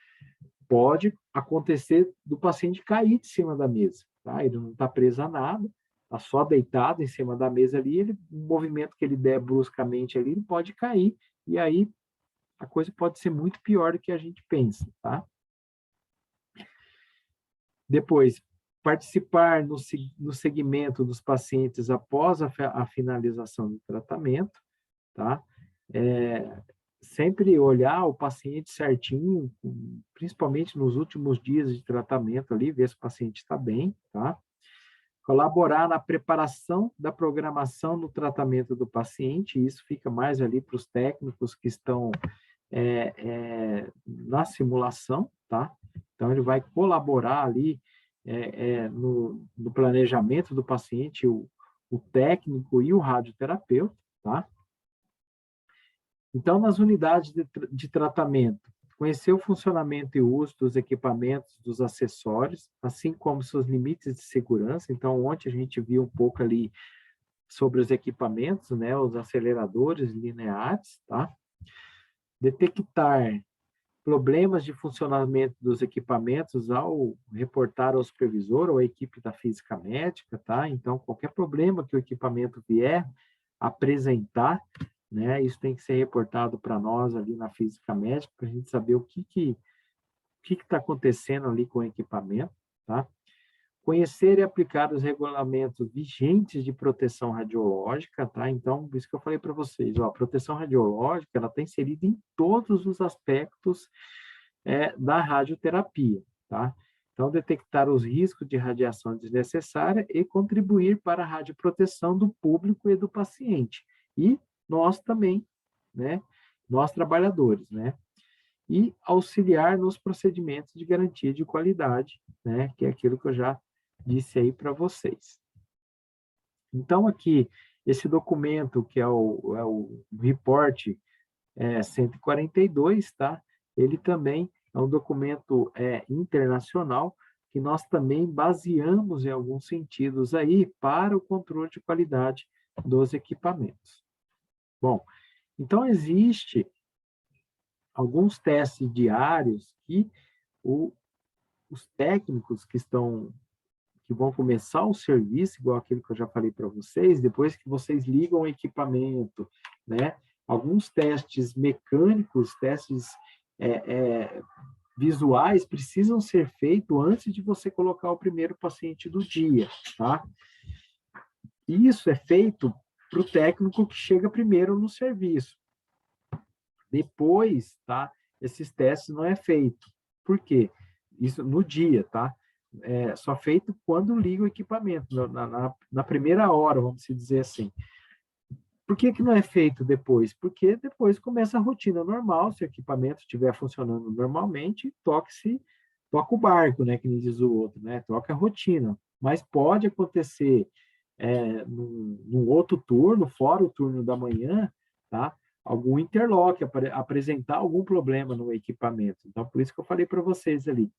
pode acontecer do paciente cair de cima da mesa, tá? Ele não está preso a nada, está só deitado em cima da mesa ali, o movimento que ele der bruscamente ali, ele pode cair, e aí a coisa pode ser muito pior do que a gente pensa, tá? Depois, participar no segmento dos pacientes após a finalização do tratamento, tá? Sempre olhar o paciente certinho, principalmente nos últimos dias de tratamento ali, ver se o paciente está bem, tá? Colaborar na preparação da programação no tratamento do paciente, isso fica mais ali para os técnicos que estão na simulação, tá? Então, ele vai colaborar ali no planejamento do paciente, o técnico e o radioterapeuta, tá? Então, nas unidades de tratamento, conhecer o funcionamento e uso dos equipamentos, dos acessórios, assim como seus limites de segurança. Então, ontem a gente viu um pouco ali sobre os equipamentos, né, os aceleradores lineares, tá? Detectar problemas de funcionamento dos equipamentos ao reportar ao supervisor ou à equipe da física médica, tá? Então, qualquer problema que o equipamento vier apresentar, né, isso tem que ser reportado para nós ali na física médica, para a gente saber o que está acontecendo ali com o equipamento, tá? Conhecer e aplicar os regulamentos vigentes de proteção radiológica, tá? Então, por isso que eu falei para vocês, ó, a proteção radiológica, ela está inserida em todos os aspectos da radioterapia, tá? Então, detectar os riscos de radiação desnecessária e contribuir para a radioproteção do público e do paciente. E nós também, né? Nós trabalhadores, né? E auxiliar nos procedimentos de garantia de qualidade, né? Que é aquilo que eu já disse aí para vocês. Então, aqui, esse documento, que é o report 142, tá? Ele também é um documento internacional que nós também baseamos em alguns sentidos aí para o controle de qualidade dos equipamentos. Bom, então existe alguns testes diários que os técnicos que vão começar o serviço, igual aquele que eu já falei para vocês, depois que vocês ligam o equipamento, né? Alguns testes mecânicos, testes visuais precisam ser feitos antes de você colocar o primeiro paciente do dia, tá? Isso é feito para o técnico que chega primeiro no serviço. Depois, tá? Esses testes não é feito. Por quê? Isso no dia, tá? É só feito quando liga o equipamento, na primeira hora, vamos dizer assim. Por que não é feito depois? Porque depois começa a rotina normal, se o equipamento estiver funcionando normalmente, toca o barco, né, que nem diz o outro, né? Toca a rotina. Mas pode acontecer num outro turno, fora o turno da manhã, tá? Algum interlock, apresentar algum problema no equipamento. Então, por isso que eu falei para vocês ali,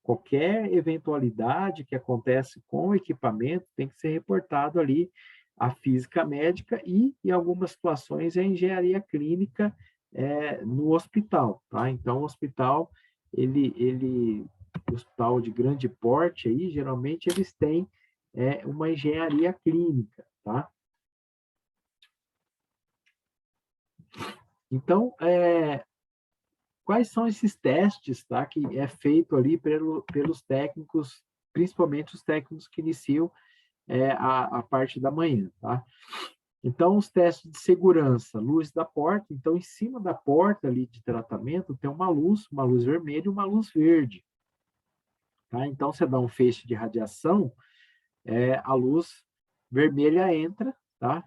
qualquer eventualidade que acontece com o equipamento tem que ser reportado ali à física médica e, em algumas situações, a engenharia clínica no hospital, tá? Então, o hospital, hospital de grande porte aí, geralmente eles têm uma engenharia clínica, tá? Então, quais são esses testes, tá, que é feito ali pelos técnicos, principalmente os técnicos que iniciam a parte da manhã, tá? Então, os testes de segurança, luz da porta. Então, em cima da porta ali de tratamento, tem uma luz vermelha e uma luz verde, tá? Então, você dá um feixe de radiação, a luz vermelha entra, tá?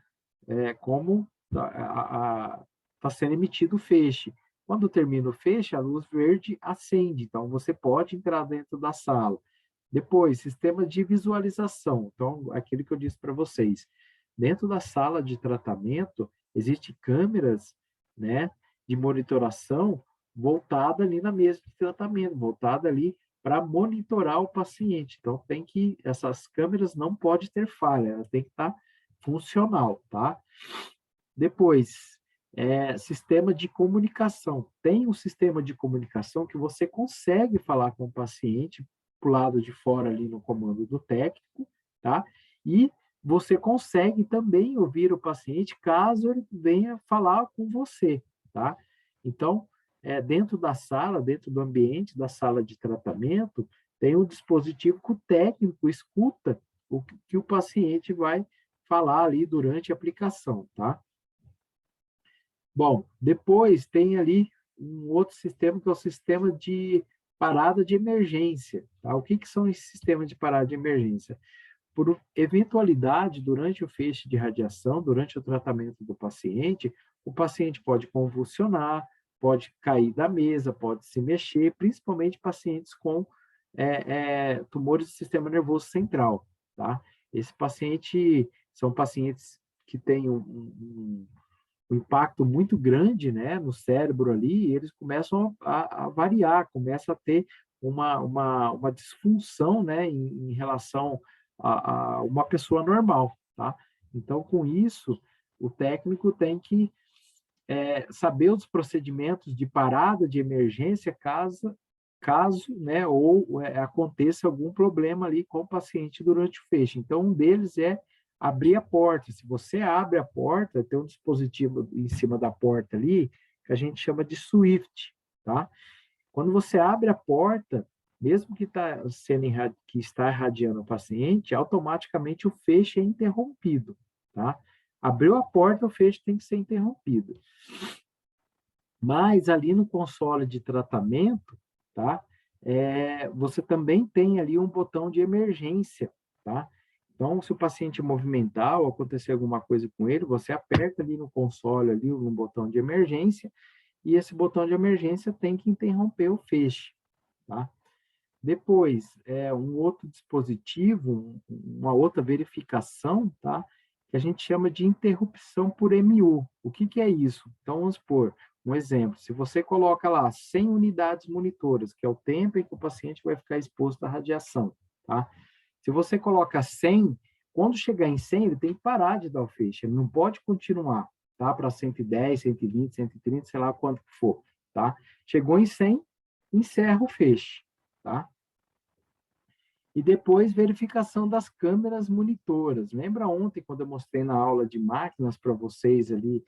Como está sendo emitido o feixe. Quando termina o feixe, a luz verde acende, então você pode entrar dentro da sala. Depois, sistema de visualização. Então, aquilo que eu disse para vocês. Dentro da sala de tratamento, existem câmeras, né, de monitoração voltada ali na mesa de tratamento, voltada ali para monitorar o paciente. Então, essas câmeras não podem ter falha, ela tem que estar funcional, tá? Depois, sistema de comunicação. Tem um sistema de comunicação que você consegue falar com o paciente para o lado de fora ali no comando do técnico, tá? E você consegue também ouvir o paciente caso ele venha falar com você, tá? Então, dentro da sala, dentro do ambiente da sala de tratamento, tem um dispositivo que o técnico escuta o que o paciente vai falar ali durante a aplicação, tá? Bom, depois tem ali um outro sistema que é o sistema de parada de emergência, tá? O que são esses sistemas de parada de emergência? Por eventualidade, durante o feixe de radiação, durante o tratamento do paciente, o paciente pode convulsionar, pode cair da mesa, pode se mexer, principalmente pacientes com tumores do sistema nervoso central, tá? Esse paciente, são pacientes que têm um impacto muito grande, né, no cérebro ali, e eles começam a variar, começa a ter uma disfunção, né, em relação a uma pessoa normal, tá? Então, com isso, o técnico tem que saber os procedimentos de parada de emergência caso né, ou aconteça algum problema ali com o paciente durante o fecho. Então, um deles é abrir a porta. Se você abre a porta, tem um dispositivo em cima da porta ali, que a gente chama de Swift, tá? Quando você abre a porta, mesmo que está irradiando o paciente, automaticamente o fecho é interrompido, tá? Abriu a porta, o fecho tem que ser interrompido. Mas ali no console de tratamento, tá? Você também tem ali um botão de emergência, tá? Então, se o paciente movimentar ou acontecer alguma coisa com ele, você aperta ali no console, ali, no botão de emergência, e esse botão de emergência tem que interromper o feixe, tá? Depois, um outro dispositivo, uma outra verificação, tá? Que a gente chama de interrupção por MU. O que que é isso? Então, vamos supor, um exemplo, se você coloca lá 100 unidades monitoras, que é o tempo em que o paciente vai ficar exposto à radiação, tá? Se você coloca 100, quando chegar em 100, ele tem que parar de dar o feixe, ele não pode continuar, tá? Para 110, 120, 130, sei lá quanto que for, tá? Chegou em 100, encerra o feixe, tá? E depois, verificação das câmeras monitoras. Lembra ontem, quando eu mostrei na aula de máquinas para vocês ali,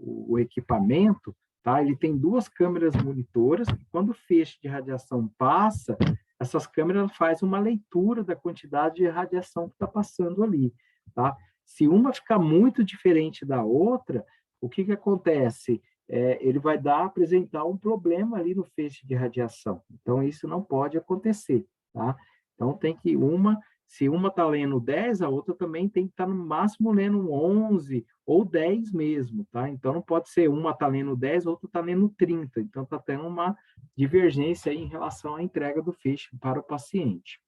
o equipamento, tá? Ele tem 2 câmeras monitoras, e quando o feixe de radiação passa, essas câmeras fazem uma leitura da quantidade de radiação que está passando ali, tá? Se uma ficar muito diferente da outra, o que que acontece? Ele vai apresentar um problema ali no feixe de radiação. Então, isso não pode acontecer, tá? Então, se uma está lendo 10, a outra também tem que estar no máximo lendo 11 ou 10 mesmo, tá? Então, não pode ser uma está lendo 10, a outra está lendo 30. Então, está tendo uma divergência aí em relação à entrega do feixe para o paciente.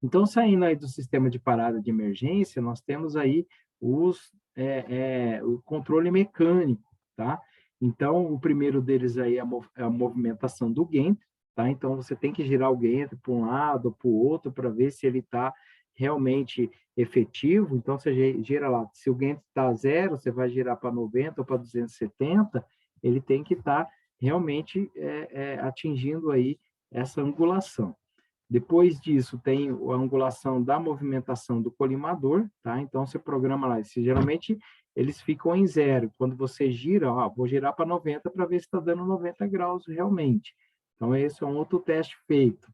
Então, saindo aí do sistema de parada de emergência, nós temos aí o controle mecânico, tá? Então, o primeiro deles aí é a movimentação do gantry, tá? Então, você tem que girar o gantry para um lado ou para o outro para ver se ele está realmente efetivo. Então, você gira lá, se o gantry está 0, você vai girar para 90 ou para 270, ele tem que estar realmente atingindo aí essa angulação. Depois disso, tem a angulação da movimentação do colimador, tá? Então, você programa lá. Geralmente, eles ficam em 0. Quando você gira, vou girar para 90 para ver se está dando 90 graus realmente. Então, esse é um outro teste feito.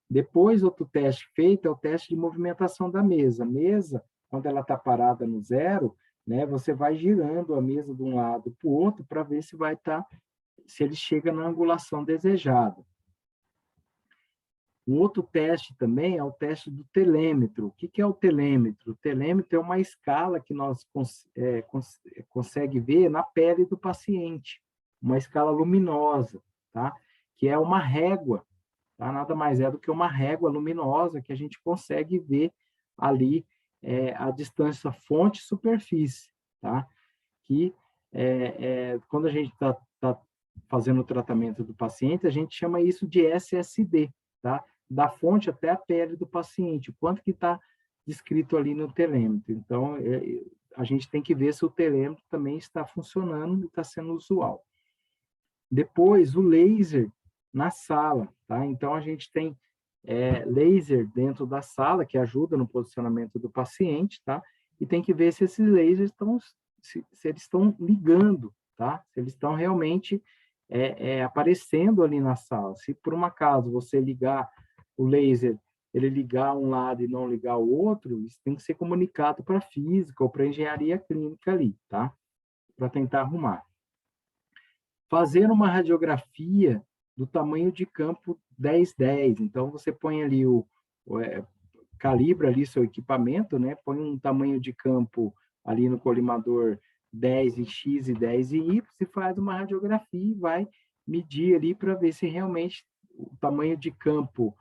Depois, outro teste feito é o teste de movimentação da mesa. A mesa, quando ela está parada no 0, né, você vai girando a mesa de um lado para o outro para ver se se ele chega na angulação desejada. Um outro teste também é o teste do telêmetro. O que é o telêmetro? O telêmetro é uma escala que nós consegue ver na pele do paciente, uma escala luminosa, tá? Que é uma régua, tá? Nada mais é do que uma régua luminosa que a gente consegue ver ali a distância fonte-superfície, tá? Que quando a gente está fazendo o tratamento do paciente, a gente chama isso de SSD, tá? Da fonte até a pele do paciente, o quanto que está descrito ali no telêmetro. Então, a gente tem que ver se o telêmetro também está funcionando e está sendo usual. Depois, o laser na sala, tá? Então, a gente tem laser dentro da sala, que ajuda no posicionamento do paciente, tá? E tem que ver se esses lasers se eles estão ligando, tá? Se eles estão realmente aparecendo ali na sala. Se por um acaso você ligar o laser, ele ligar um lado e não ligar o outro, isso tem que ser comunicado para a física ou para a engenharia clínica ali, tá? Para tentar arrumar. Fazer uma radiografia do tamanho de campo 1010. Então, você põe ali calibra ali seu equipamento, né? Põe um tamanho de campo ali no colimador 10 em X e 10 em Y, se faz uma radiografia e vai medir ali para ver se realmente o tamanho de campo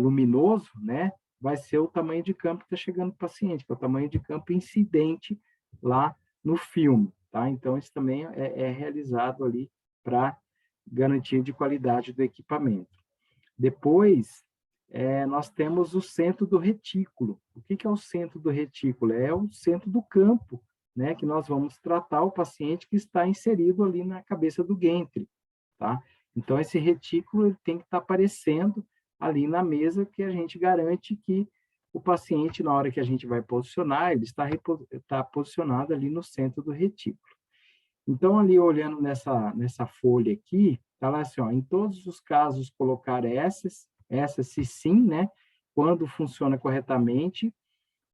luminoso, né, vai ser o tamanho de campo que está chegando para o paciente, que é o tamanho de campo incidente lá no filme, tá? Então, isso também é realizado ali para garantia de qualidade do equipamento. Depois, nós temos o centro do retículo. O que é o centro do retículo? É o centro do campo, né, que nós vamos tratar o paciente que está inserido ali na cabeça do Gentry, tá? Então, esse retículo ele tem que estar aparecendo ali na mesa, que a gente garante que o paciente, na hora que a gente vai posicionar, ele está posicionado ali no centro do retículo. Então, ali olhando nessa folha aqui, está lá assim, ó, em todos os casos colocar essas se sim, né, quando funciona corretamente,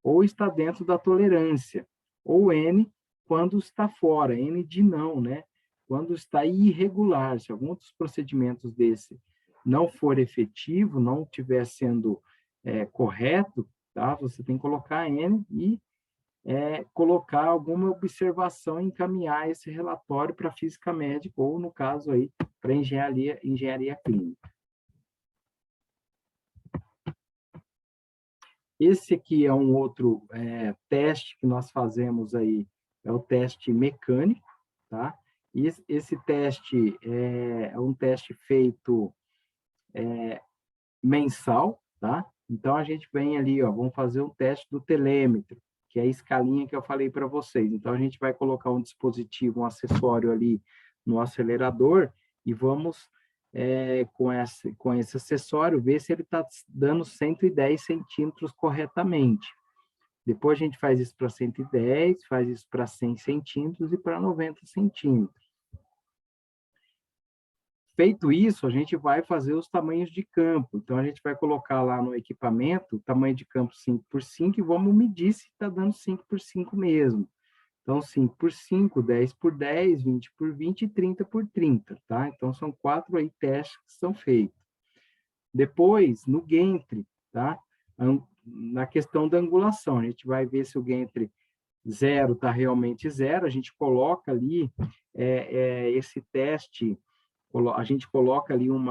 ou está dentro da tolerância, ou N quando está fora, N de não, né, quando está irregular, se algum dos procedimentos desse não for efetivo, não estiver sendo correto, tá, você tem que colocar N e colocar alguma observação e encaminhar esse relatório para a física médica, ou, no caso, aí, para engenharia clínica. Esse aqui é um outro teste que nós fazemos aí, é o teste mecânico, tá? E esse teste é um teste feito mensal, tá? Então, a gente vem ali, ó, vamos fazer um teste do telêmetro, que é a escalinha que eu falei para vocês. Então, a gente vai colocar um dispositivo, um acessório ali no acelerador e vamos, com esse acessório, ver se ele está dando 110 centímetros corretamente. Depois, a gente faz isso para 110, faz isso para 100 centímetros e para 90 centímetros. Feito isso, a gente vai fazer os tamanhos de campo. Então, a gente vai colocar lá no equipamento o tamanho de campo 5 por 5 e vamos medir se está dando 5 por 5 mesmo. Então, 5 por 5, 10 por 10, 20 por 20 e 30 por 30, tá? Então, são 4 aí testes que são feitos. Depois, no Gentry, tá? Na questão da angulação, a gente vai ver se o Gentry 0 está realmente 0, a gente coloca ali esse teste, a gente coloca ali um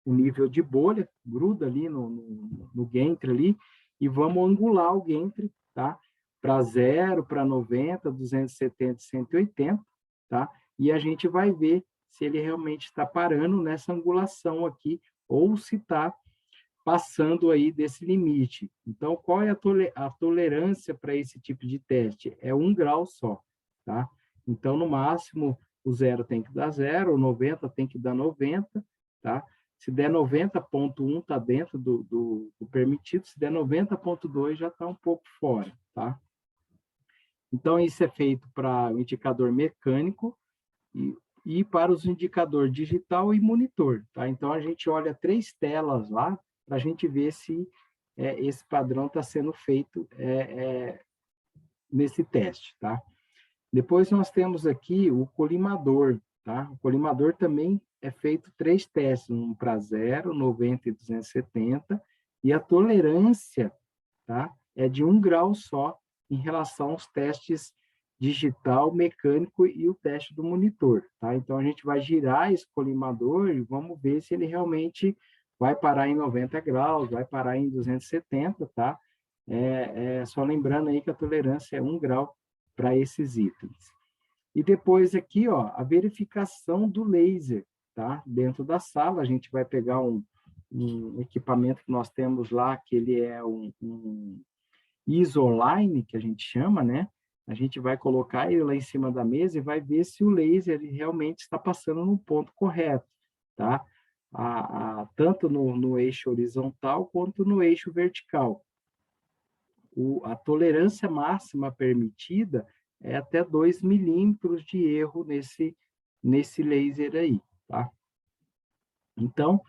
nível de bolha, gruda ali no Gentry ali, e vamos angular o Gentry, tá? Para 0, para 90, 270, 180, tá? E a gente vai ver se ele realmente está parando nessa angulação aqui, ou se está passando aí desse limite. Então, qual é a tolerância para esse tipo de teste? É 1 grau só, tá? Então, no máximo, o 0 tem que dar 0, o 90 tem que dar 90, tá? Se der 90,1 está dentro do permitido, se der 90,2 já está um pouco fora, tá? Então, isso é feito para o indicador mecânico e para os indicadores digital e monitor, tá? Então, a gente olha 3 telas lá para a gente ver se esse padrão está sendo feito nesse teste, tá? Depois nós temos aqui o colimador, tá? O colimador também é feito 3 testes, um para 0, 90 e 270, e a tolerância, tá? É de 1 grau só em relação aos testes digital, mecânico e o teste do monitor, tá? Então, a gente vai girar esse colimador e vamos ver se ele realmente vai parar em 90 graus, vai parar em 270, tá? Só lembrando aí que a tolerância é 1 grau para esses itens. E depois aqui, ó, a verificação do laser, tá? Dentro da sala, a gente vai pegar um equipamento que nós temos lá, que ele é um Isoline, que a gente chama, né? A gente vai colocar ele lá em cima da mesa e vai ver se o laser ele realmente está passando no ponto correto, tá? Tanto no eixo horizontal quanto no eixo vertical. A tolerância máxima permitida é até 2 milímetros de erro nesse laser aí, tá? Então,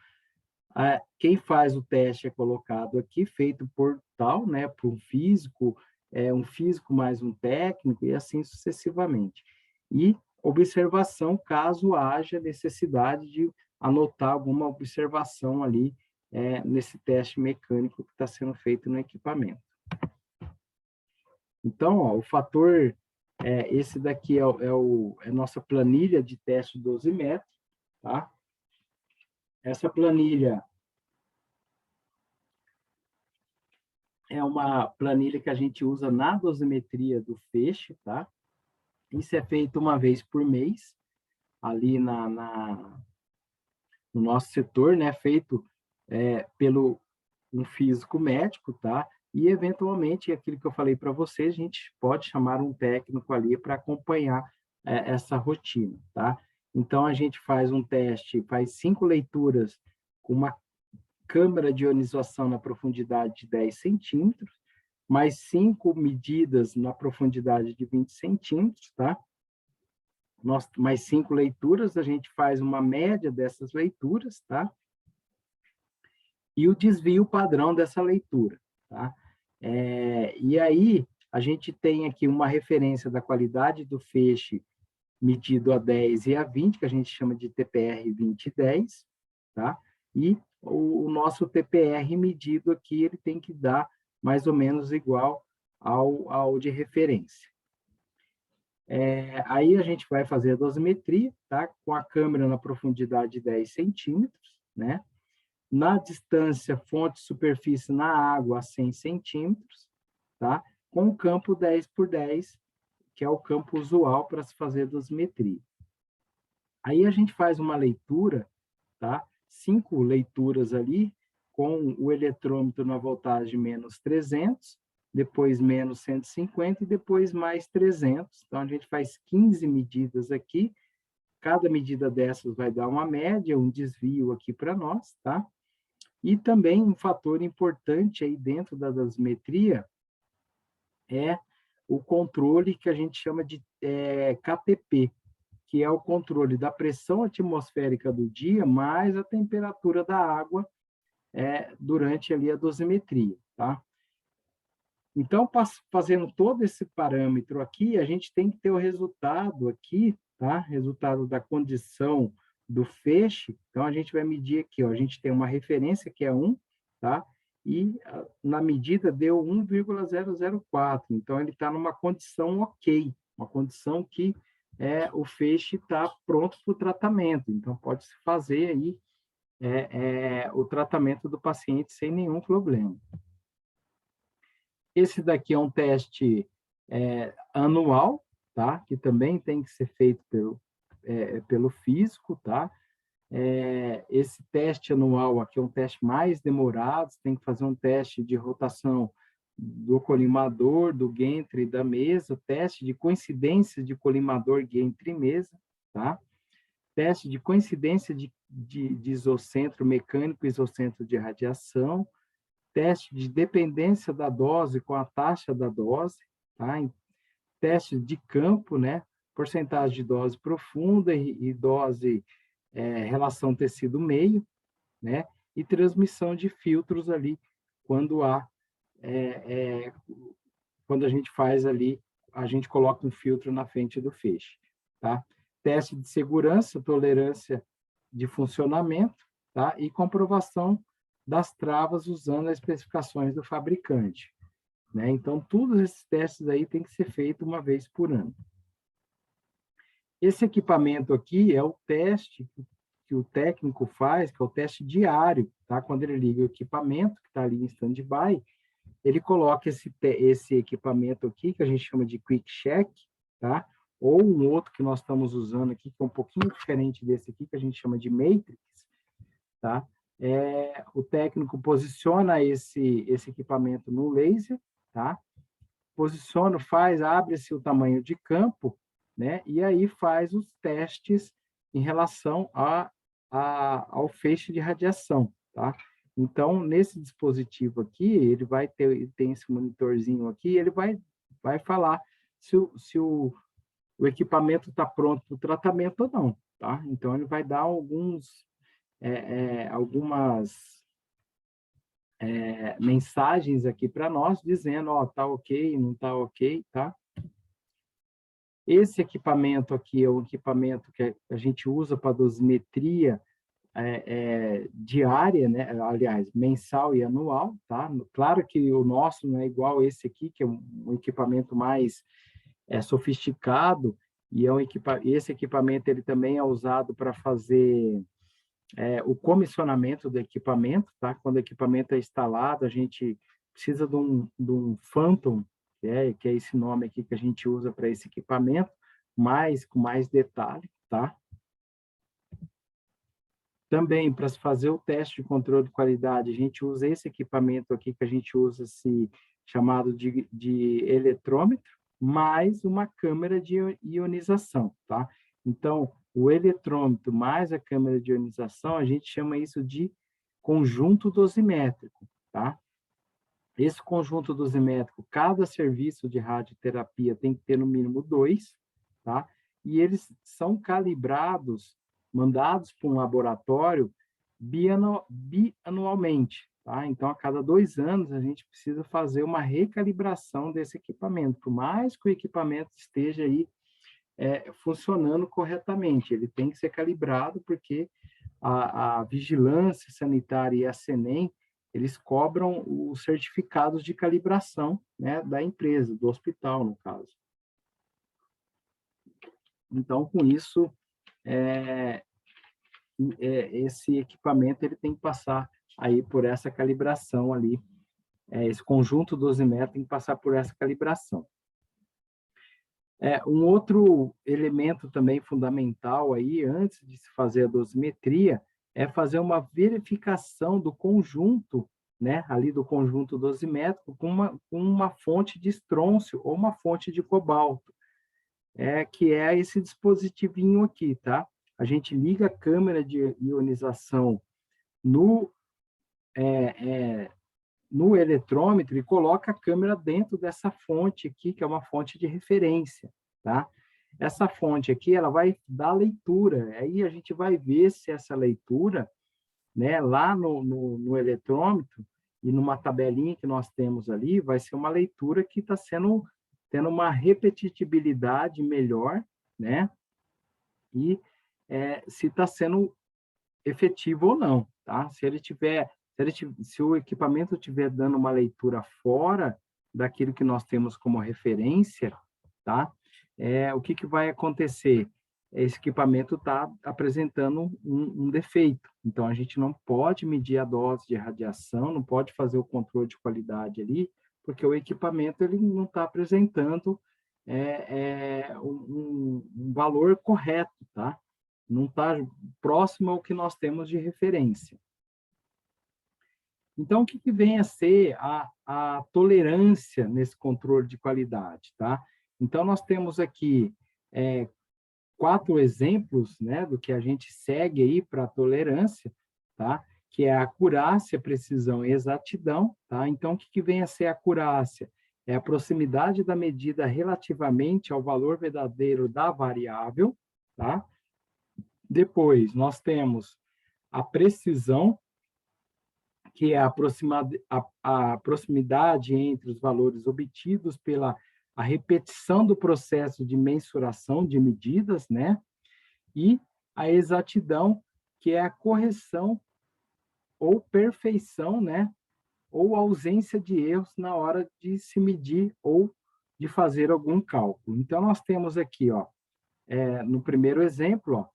quem faz o teste é colocado aqui, feito por tal, né, por um físico mais um técnico, e assim sucessivamente. E observação, caso haja necessidade de anotar alguma observação ali nesse teste mecânico que está sendo feito no equipamento. Então, ó, o fator, esse daqui é a nossa planilha de teste dosimétrico, tá? Essa planilha é uma planilha que a gente usa na dosimetria do feixe, tá? Isso é feito uma vez por mês, ali no nosso setor, né? Feito pelo um físico médico, tá? E, eventualmente, aquilo que eu falei para vocês, a gente pode chamar um técnico ali para acompanhar essa rotina, tá? Então, a gente faz um teste, faz 5 leituras com uma câmara de ionização na profundidade de 10 centímetros, mais 5 medidas na profundidade de 20 centímetros, tá? Mais 5 leituras, a gente faz uma média dessas leituras, tá? E o desvio padrão dessa leitura, tá? E aí, a gente tem aqui uma referência da qualidade do feixe medido a 10 e a 20, que a gente chama de TPR 2010, tá? E o nosso TPR medido aqui, ele tem que dar mais ou menos igual ao de referência. Aí a gente vai fazer a dosimetria, tá? Com a câmera na profundidade de 10 centímetros, né? Na distância fonte-superfície na água a 100 centímetros, tá? Com o campo 10 por 10, que é o campo usual para se fazer dosimetria. Aí a gente faz uma leitura, tá? 5 leituras ali, com o eletrômetro na voltagem menos 300, depois menos 150 e depois mais 300. Então, a gente faz 15 medidas aqui. Cada medida dessas vai dar uma média, um desvio aqui para nós, tá? E também um fator importante aí dentro da dosimetria é o controle que a gente chama de KTP, que é o controle da pressão atmosférica do dia mais a temperatura da água durante ali a dosimetria, tá? Então, fazendo todo esse parâmetro aqui, a gente tem que ter o resultado aqui, tá? Resultado da condição do feixe. Então, a gente vai medir aqui, ó, a gente tem uma referência que é 1, tá? E na medida deu 1,004. Então, ele está numa condição ok, uma condição que o feixe está pronto para o tratamento. Então, pode-se fazer aí o tratamento do paciente sem nenhum problema. Esse daqui é um teste anual, tá? Que também tem que ser feito pelo físico, tá? Esse teste anual aqui é um teste mais demorado, você tem que fazer um teste de rotação do colimador, do Gentry e da mesa, teste de coincidência de colimador, Gentry e mesa, tá? Teste de coincidência de isocentro mecânico e isocentro de radiação, teste de dependência da dose com a taxa da dose, tá? Teste de campo, né? Porcentagem de dose profunda e dose relação tecido-meio, né? E transmissão de filtros ali quando quando a gente faz ali, a gente coloca um filtro na frente do feixe, tá? Teste de segurança, tolerância de funcionamento, tá? E comprovação das travas usando as especificações do fabricante, né? Então, todos esses testes aí têm que ser feitos uma vez por ano. Esse equipamento aqui é o teste que o técnico faz, que é o teste diário, tá? Quando ele liga o equipamento, que está ali em stand-by, ele coloca esse equipamento aqui, que a gente chama de Quick Check, tá? Ou um outro que nós estamos usando aqui, que é um pouquinho diferente desse aqui, que a gente chama de Matrix, tá? O técnico posiciona esse equipamento no laser, tá? Posiciona, abre-se o tamanho de campo, né? E aí faz os testes em relação ao feixe de radiação, tá? Então, nesse dispositivo aqui, ele tem esse monitorzinho aqui, ele vai falar se o equipamento está pronto para o tratamento ou não, tá? Então, ele vai dar algumas mensagens aqui para nós, dizendo, ó, tá ok, não tá ok, tá? Esse equipamento aqui é o equipamento que a gente usa para dosimetria diária, né? Aliás, mensal e anual, tá? Claro que o nosso não é igual esse aqui, que é um equipamento mais sofisticado, e esse equipamento ele também é usado para fazer o comissionamento do equipamento, tá? Quando o equipamento é instalado, a gente precisa de um Phantom, que é esse nome aqui que a gente usa para esse equipamento, com mais detalhe, tá? Também, para se fazer o teste de controle de qualidade, a gente usa esse equipamento aqui, que a gente usa chamado de eletrômetro, mais uma câmera de ionização, tá? Então, o eletrômetro mais a câmera de ionização, a gente chama isso de conjunto dosimétrico, tá? Esse conjunto dosimétrico, cada serviço de radioterapia tem que ter no mínimo 2, tá? E eles são calibrados, mandados para um laboratório bianualmente, tá? Então, a cada 2 anos, a gente precisa fazer uma recalibração desse equipamento. Por mais que o equipamento esteja aí funcionando corretamente, ele tem que ser calibrado, porque a Vigilância Sanitária e a Senem, eles cobram os certificados de calibração, né, da empresa, do hospital, no caso. Então, com isso, esse equipamento ele tem que passar aí por essa calibração ali, esse conjunto dosimétrico tem que passar por essa calibração. Um outro elemento também fundamental aí, antes de se fazer a dosimetria, é fazer uma verificação do conjunto, né, ali do conjunto dosimétrico, com uma fonte de estrôncio ou uma fonte de cobalto, que é esse dispositivinho aqui, tá? A gente liga a câmera de ionização no eletrômetro e coloca a câmera dentro dessa fonte aqui, que é uma fonte de referência, tá? Essa fonte aqui, ela vai dar leitura, aí a gente vai ver se essa leitura, né, lá no eletrômetro e numa tabelinha que nós temos ali, vai ser uma leitura que está tendo uma repetitibilidade melhor, né? E se está sendo efetivo ou não, tá? Se o equipamento estiver dando uma leitura fora daquilo que nós temos como referência, tá? O que vai acontecer? Esse equipamento está apresentando um defeito. Então, a gente não pode medir a dose de radiação, não pode fazer o controle de qualidade ali, porque o equipamento ele não está apresentando um valor correto, tá? Não está próximo ao que nós temos de referência. Então, o que vem a ser a tolerância nesse controle de qualidade, tá? Então, nós temos aqui 4 exemplos, né, do que a gente segue aí para a tolerância, tá? Que é a acurácia, precisão e exatidão, tá? Então, o que vem a ser a acurácia? É a proximidade da medida relativamente ao valor verdadeiro da variável, tá? Depois, nós temos a precisão, que é a proximidade entre os valores obtidos pela a repetição do processo de mensuração de medidas, né? E a exatidão, que é a correção ou perfeição, né? Ou ausência de erros na hora de se medir ou de fazer algum cálculo. Então, nós temos aqui, ó, no primeiro exemplo, ó,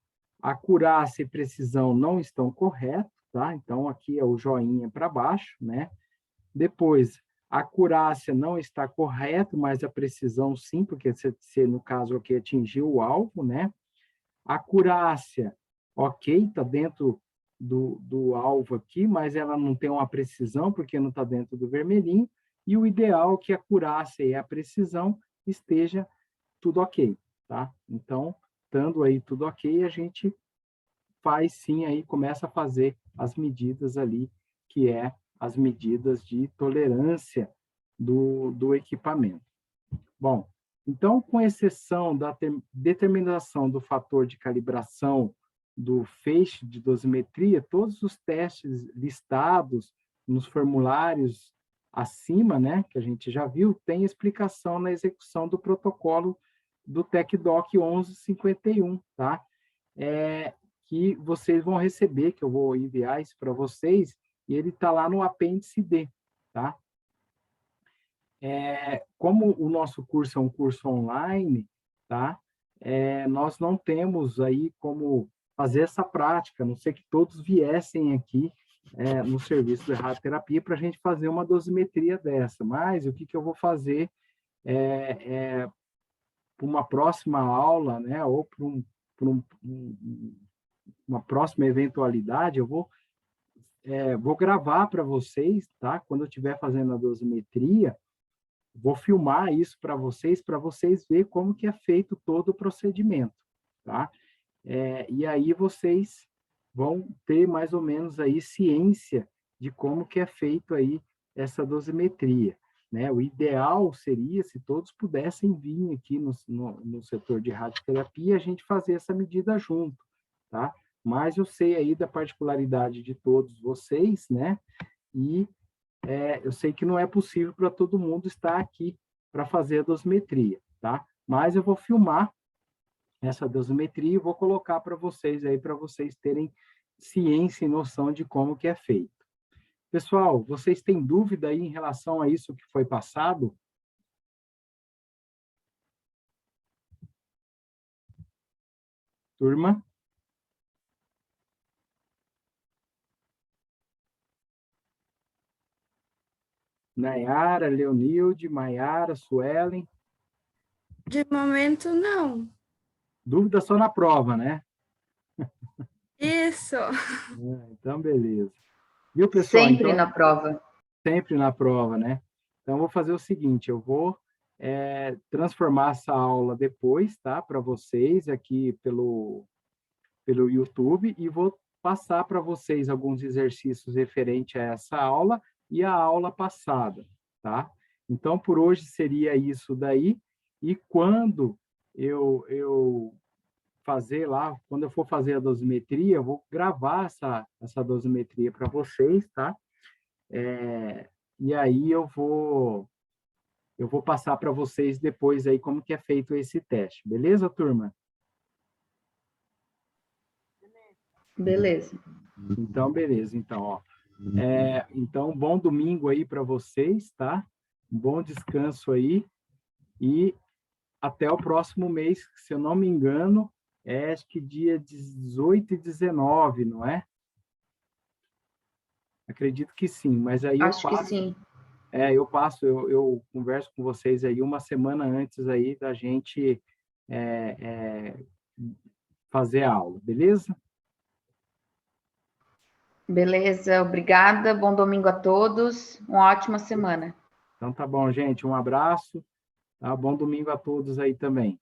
acurácia e precisão não estão corretos, tá? Então, aqui é o joinha para baixo, né? Depois, a acurácia não está correta, mas a precisão sim, porque você no caso aqui, atingiu o alvo, né? A acurácia, ok, está dentro do alvo aqui, mas ela não tem uma precisão, porque não está dentro do vermelhinho, e o ideal é que a acurácia e a precisão esteja tudo ok, tá? Então, estando aí tudo ok, a gente faz sim, aí começa a fazer as medidas ali, que é as medidas de tolerância do equipamento. Bom, então, com exceção da determinação do fator de calibração do feixe de dosimetria, todos os testes listados nos formulários acima, né, que a gente já viu, tem explicação na execução do protocolo do TecDoc 1151, tá? Que vocês vão receber, que eu vou enviar isso para vocês, e ele está lá no apêndice D, tá? Como o nosso curso é um curso online, tá? Nós não temos aí como fazer essa prática, a não ser que todos viessem aqui no serviço de radioterapia para a gente fazer uma dosimetria dessa. Mas o que eu vou fazer para uma próxima aula, né? Ou para uma próxima eventualidade, eu vou gravar para vocês, tá? Quando eu estiver fazendo a dosimetria, vou filmar isso para vocês verem como que é feito todo o procedimento, tá? E aí vocês vão ter mais ou menos aí ciência de como que é feito aí essa dosimetria, né? O ideal seria se todos pudessem vir aqui no setor de radioterapia, a gente fazer essa medida junto, tá? Mas eu sei aí da particularidade de todos vocês, né? E eu sei que não é possível para todo mundo estar aqui para fazer a dosimetria, tá? Mas eu vou filmar essa dosimetria e vou colocar para vocês aí, para vocês terem ciência e noção de como que é feito. Pessoal, vocês têm dúvida aí em relação a isso que foi passado? Turma? Nayara, Leonilde, Maiara, Suelen. De momento, não. Dúvida só na prova, né? Isso. Então, beleza. Viu, pessoal? Sempre então, na prova. Sempre na prova, né? Então, eu vou fazer o seguinte, eu vou transformar essa aula depois, tá? Para vocês aqui pelo YouTube e vou passar para vocês alguns exercícios referentes a essa aula e a aula passada, tá? Então, por hoje seria isso daí. E quando eu fazer lá, quando eu for fazer a dosimetria, eu vou gravar essa dosimetria para vocês, tá? E aí eu vou passar para vocês depois aí como que é feito esse teste. Beleza, turma? Beleza. Então, beleza. Então, ó. Então, bom domingo aí para vocês, tá? Um bom descanso aí. E até o próximo mês, se eu não me engano, acho que dia 18 e 19, não é? Acredito que sim, mas aí Acho que sim. Eu converso com vocês aí uma semana antes aí da gente fazer a aula, beleza? Beleza, obrigada. Bom domingo a todos. Uma ótima semana. Então tá bom, gente. Um abraço. Tá? Bom domingo a todos aí também.